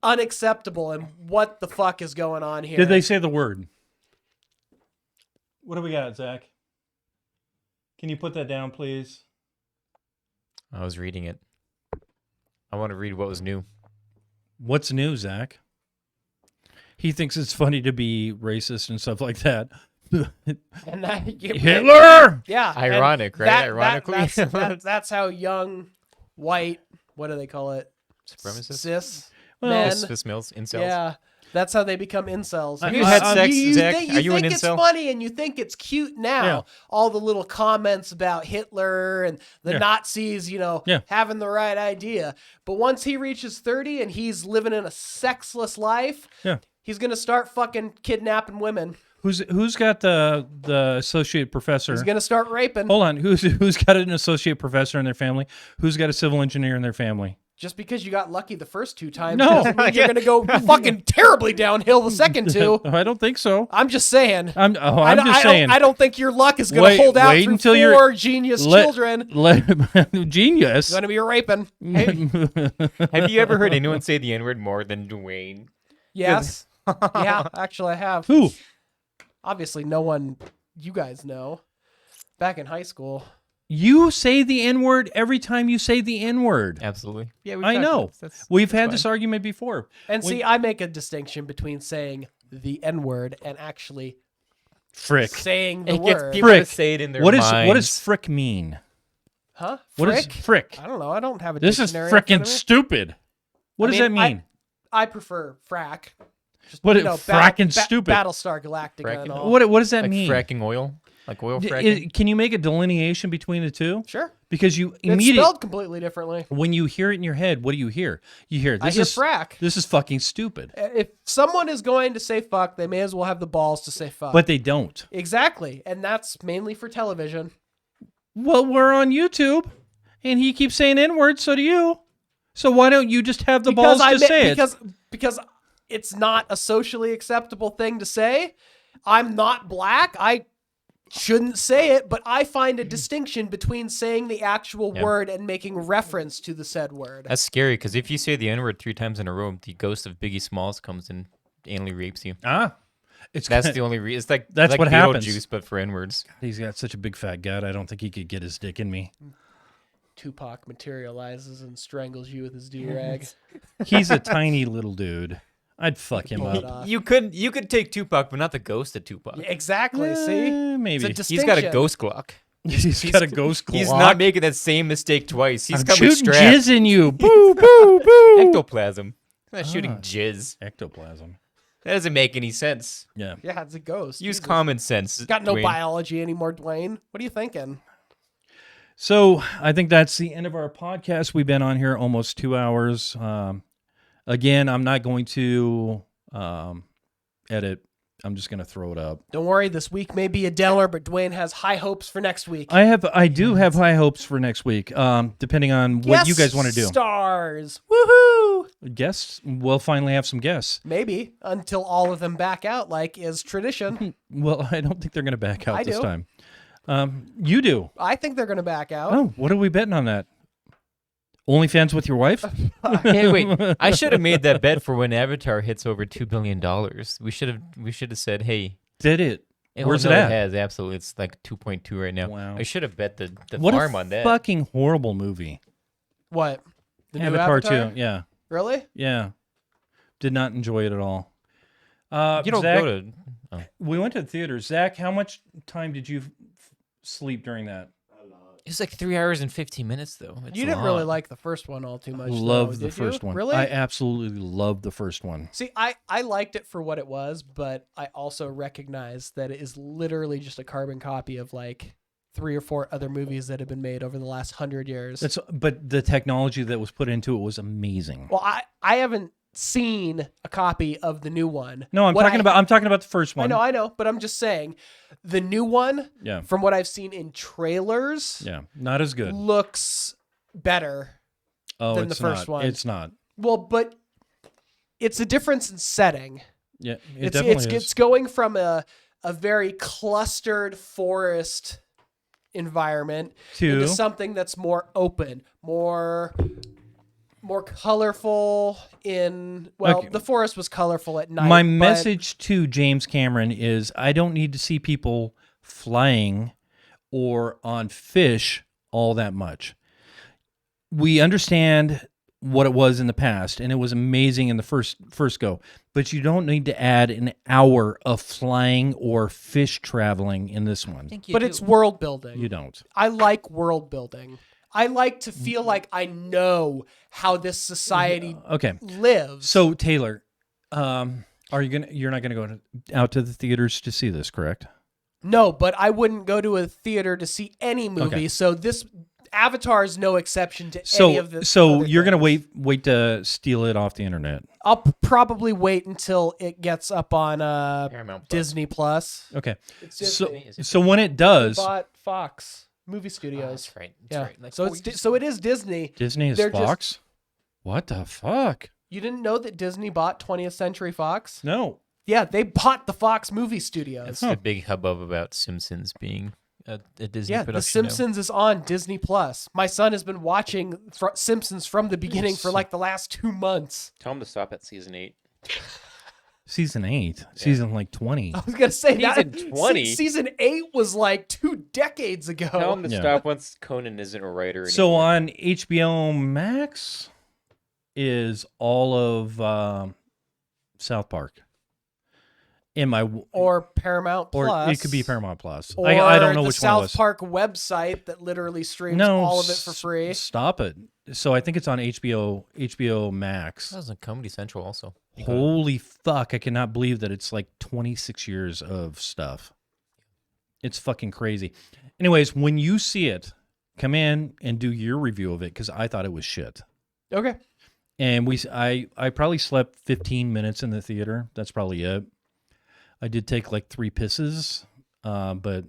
unacceptable, and what the fuck is going on here? Did they say the word? What do we got, Zach? Can you put that down, please? I was reading it. I want to read what was new. What's new, Zach? He thinks it's funny to be racist and stuff like that. And that Hitler! Yeah. Ironic, right? Ironically. That's how young white, what do they call it? Supremacists? Cis Well, men. Cis males, incels. Yeah. That's how they become incels. Have you had sex, Zach? Think, Are you an think it's incel? funny and you think it's cute now. Yeah. All the little comments about Hitler and the Nazis, having the right idea. But once he reaches 30 and he's living in a sexless life, he's going to start fucking kidnapping women. Who's got the associate professor? He's going to start raping. Hold on. Who's got an associate professor in their family? Who's got a civil engineer in their family? Just because you got lucky the first 2 times No. doesn't mean you're going to go fucking terribly downhill the second 2. I don't think so. I'm just saying. I'm just saying. I don't think your luck is going to hold out through until 4 genius children. Genius. Going to be raping. Have you ever heard anyone say the N-word more than Dwayne? Yes. Yeah, actually I have. Who? Obviously no one you guys know. Back in high school. You say the N-word every time you say the N-word. Absolutely. Yeah, I know. We've had this argument before. And see, I make a distinction between saying the N-word and actually frick saying the It gets word. people to say it in their What minds. does frick mean? Huh? What is frick? I don't know. I don't have a This is dictionary. in front frickin' of me. stupid. What does that mean? I prefer frack. Just, What fracking stupid? Battlestar Galactica Fracking. and all. What does that like mean? fracking oil? Like oil fracking? Can you make a delineation between the two? Sure. Because you It's immediately spelled completely differently. when you hear it in your head, what do you hear? You hear I hear frack. This is fucking stupid. If someone is going to say fuck, they may as well have the balls to say fuck. But they don't. Exactly. And that's mainly for television. Well, we're on YouTube, and he keeps saying N-word, so do you. So why don't you just have the balls to say it? Because it's not a socially acceptable thing to say. I'm not black. I shouldn't say it, but I find a distinction between saying the actual word and making reference to the said word. That's scary, because if you say the N-word 3 times in a row, the ghost of Biggie Smalls comes and anally rapes you. That's the only reason. It's like that's what happens. Beetlejuice, but for N-words. He's got such a big fat gut. I don't think he could get his dick in me. Tupac materializes and strangles you with his do-rag. He's a tiny little dude. I'd fuck him up. You could take Tupac, but not the ghost of Tupac. Yeah, exactly. See, maybe it's a he's got a distinction. ghost Glock. He's got a ghost Glock. He's not making that same mistake twice. He's I'm coming shooting strapped. jizz in you. Boo, boo, boo. Ectoplasm. He's not shooting jizz. Ectoplasm. That doesn't make any sense. Yeah. Yeah, it's a ghost. Use Jesus. common sense. It's got no Dwayne. biology anymore, Dwayne. What are you thinking? So I think that's the end of our podcast. We've been on here almost 2 hours. Again, I'm not going to edit. I'm just going to throw it up. Don't worry, this week may be a downer, but Dwayne has high hopes for next week. I do have high hopes for next week. Depending on what you guys want to do. Stars. Woohoo! Guests, we'll finally have some guests. Maybe until all of them back out, like is tradition. Well, I don't think they're going to back out I this do. time. You do. I think they're going to back out. Oh, what are we betting on that? OnlyFans with your wife? Hey, wait! I should have made that bet for when Avatar hits over $2 billion. We should have said, "Hey, did it? Where's it no, at?" It has absolutely. It's like 2.2 right now. Wow! I should have bet the What farm a on that. fucking horrible movie. What? The new Avatar 2. Avatar? Yeah. Really? Yeah. Did not enjoy it at all. You don't Zach, go to. Oh. We went to the theater. Zach, how much time did you sleep during that? It was like 3 hours and 15 minutes, though. It's You didn't really like the first one all too much. Love though, the first you? one. Really? I absolutely loved the first one. See, I liked it for what it was, but I also recognize that it is literally just a carbon copy of like 3 or 4 other movies that have been made over the last 100 years. But the technology that was put into it was amazing. Well, I haven't seen a copy of the new one. No, I'm talking about the first one. I know, but I'm just saying the new one, Yeah. from what I've seen in trailers, Yeah, not as good. looks better than the first one. It's not. Well, but it's a difference in setting. Yeah, it definitely is. It's going from a very clustered forest environment into something that's more open, more colorful the forest was colorful at night. My message to James Cameron is I don't need to see people flying or on fish all that much. We understand what it was in the past, and it was amazing in the first go, but you don't need to add an hour of flying or fish traveling in this one. But it's world building. You don't. I like world building. I like to feel like I know how this society lives. So Taylor, you're not gonna go out to the theaters to see this, correct? No, but I wouldn't go to a theater to see any movie. Okay. So this Avatar is no exception to So any of the. so other you're gonna things. wait to steal it off the internet. I'll probably wait until it gets up on Paramount Plus. Disney Plus. Okay. It's So when it does, bought Fox Movie Studios. That's right. That's Yeah. right. Like So 4 it's years so it is Disney. Disney is They're just- Fox. What the fuck? You didn't know that Disney bought 20th Century Fox? No. Yeah, they bought the Fox Movie Studios. That's the big hubbub about Simpsons being a Disney Yeah, production. The Simpsons is on Disney Plus. My son has been watching Simpsons from the beginning for like the last 2 months. Tell them to stop at season 8. Season 8, season like 20. I was gonna say Season that 20? Season 8 was like 2 decades ago. Tell them to Yeah. stop once Conan isn't a writer anymore. So on HBO Max is all of South Park. In my Or Paramount or Plus. it could be Paramount Plus. Or I don't know the which South one it was. Park website that literally streams No, all of it for free. Stop it. So I think it's on HBO Max. That was on Comedy Central also. Holy fuck! I cannot believe that it's like 26 years of stuff. It's fucking crazy. Anyways, when you see it, come in and do your review of it because I thought it was shit. Okay. And I probably slept 15 minutes in the theater. That's probably it. I did take like 3 pisses, but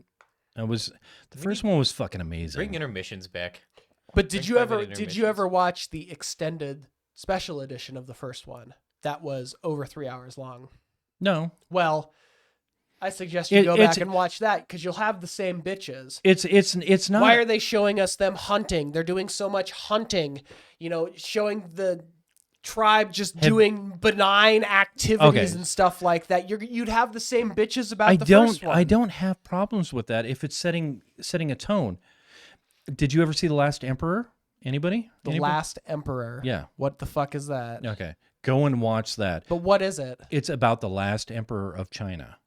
the first one was fucking amazing. Bring intermissions back. But did you 5-minute ever intermissions. watch the extended special edition of the first one? That was over 3 hours long. No. Well, I suggest you go back and watch that because you'll have the same bitches. It's not. Why are they showing us them hunting? They're doing so much hunting, showing the tribe just doing benign activities and stuff like that. You'd have the same bitches about the first one. I don't have problems with that if it's setting a tone. Did you ever see The Last Emperor? Anybody? The Last Emperor. Yeah. What the fuck is that? Okay. Go and watch that. But what is it? It's about the last emperor of China.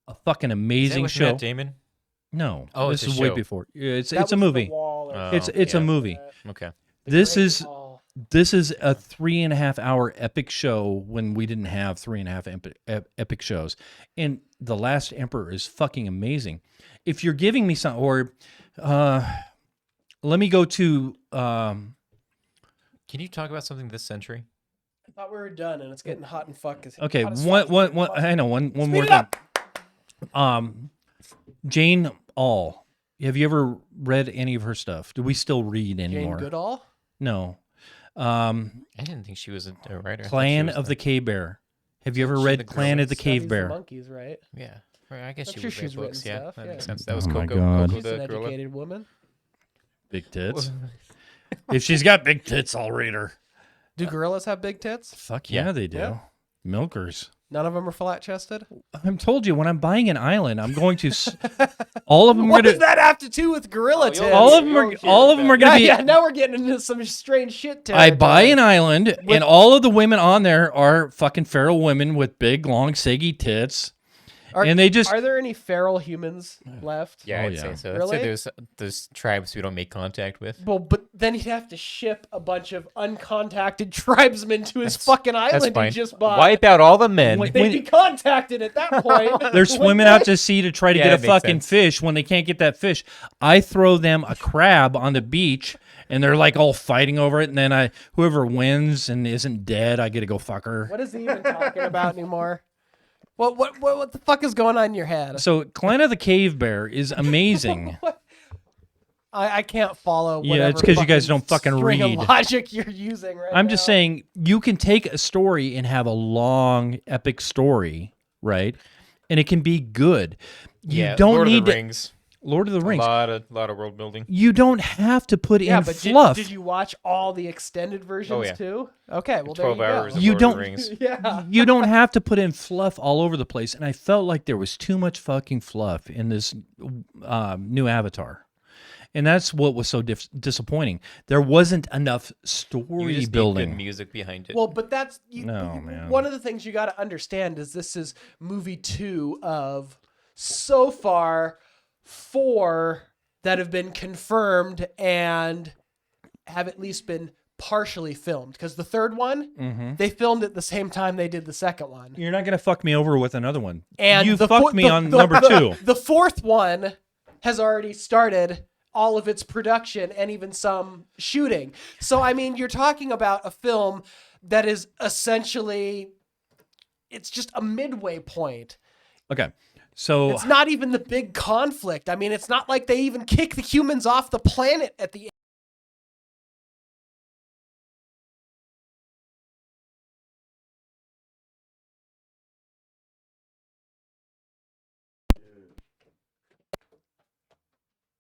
A fucking amazing Is that show. with Matt Damon? No. Oh, this it's is a way show. before. It's That a was movie. The Wall or It's a movie. Okay. This is a 3.5 hour epic show when we didn't have 3.5 epic shows. And The Last Emperor is fucking amazing. If you're giving me some, or let me go to. Can you talk about something this century? I thought we were done, and it's getting hot and fuck. Okay, hot as one fuck. I know one Speed more it time. up. Jane All. Have you ever read any of her stuff? Do we still read anymore? Jane Goodall? No. I didn't think she was a writer. Clan of the Cave Bear. Have you ever She's read the girl Clan of the Studies Cave Bear? monkeys, right? Yeah. Right, I guess I'm she sure would she's read books. written Yeah, stuff, that yeah. makes sense. That was Oh my Coco. God. Coco She's an the gorilla. educated woman. Big tits. If she's got big tits, I'll read her. Do gorillas have big tits? Fuck yeah, they do. Yeah. Milkers. None of them are flat-chested? I've told you, when I'm buying an island, I'm going to. All of them are What going does that have to do with gorilla tits? All of them are going to be. Yeah, now we're getting into some strange shit I territory. buy an island, and all of the women on there are fucking feral women with big, long, saggy tits. And they just. Are there any feral humans left? Yeah, Oh, I'd yeah. say so. Really? I'd say there's tribes we don't make contact with. Well, but then he'd have to ship a bunch of uncontacted tribesmen to his fucking That's island fine. he just bought. Wipe out all the men. When- They'd be contacted at that point. They're swimming out to sea to try to Yeah, get a that makes fucking sense. fish. When they can't get that fish, I throw them a crab on the beach, and they're like all fighting over it. And then whoever wins and isn't dead, I get to go fuck her. What is he even talking about anymore? What the fuck is going on in your head? So, Clan of the Cave Bear is amazing. I can't follow. Yeah, it's 'cause you guys don't fucking string of read. logic you're using right I'm just now. saying, you can take a story and have a long, epic story, right? And it can be good. You Yeah, don't Lord need of the to- Rings. Lord of the Rings. A lot of world building. You don't have to put Yeah, in but fluff. did you watch all the extended versions yeah. too? Okay, well 12 there you hours go. of You Lord don't- of the Rings. Yeah. You don't have to put in fluff all over the place. And I felt like there was too much fucking fluff in this new Avatar. And that's what was so disappointing. There wasn't enough You story just need building. good music behind it. Well, but that's No, man. One of the things you got to understand is this is movie 2 of so far 4 that have been confirmed and have at least been partially filmed. Because the third one, they filmed at the same time they did the second one. You're not going to fuck me over with another one. And you fucked me on number 2. The fourth one has already started all of its production and even some shooting. So, I mean, you're talking about a film that is essentially, it's just a midway point. Okay. So it's not even the big conflict. I mean, it's not like they even kick the humans off the planet at the end.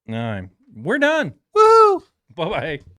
No, we're done. Woo! Bye-bye.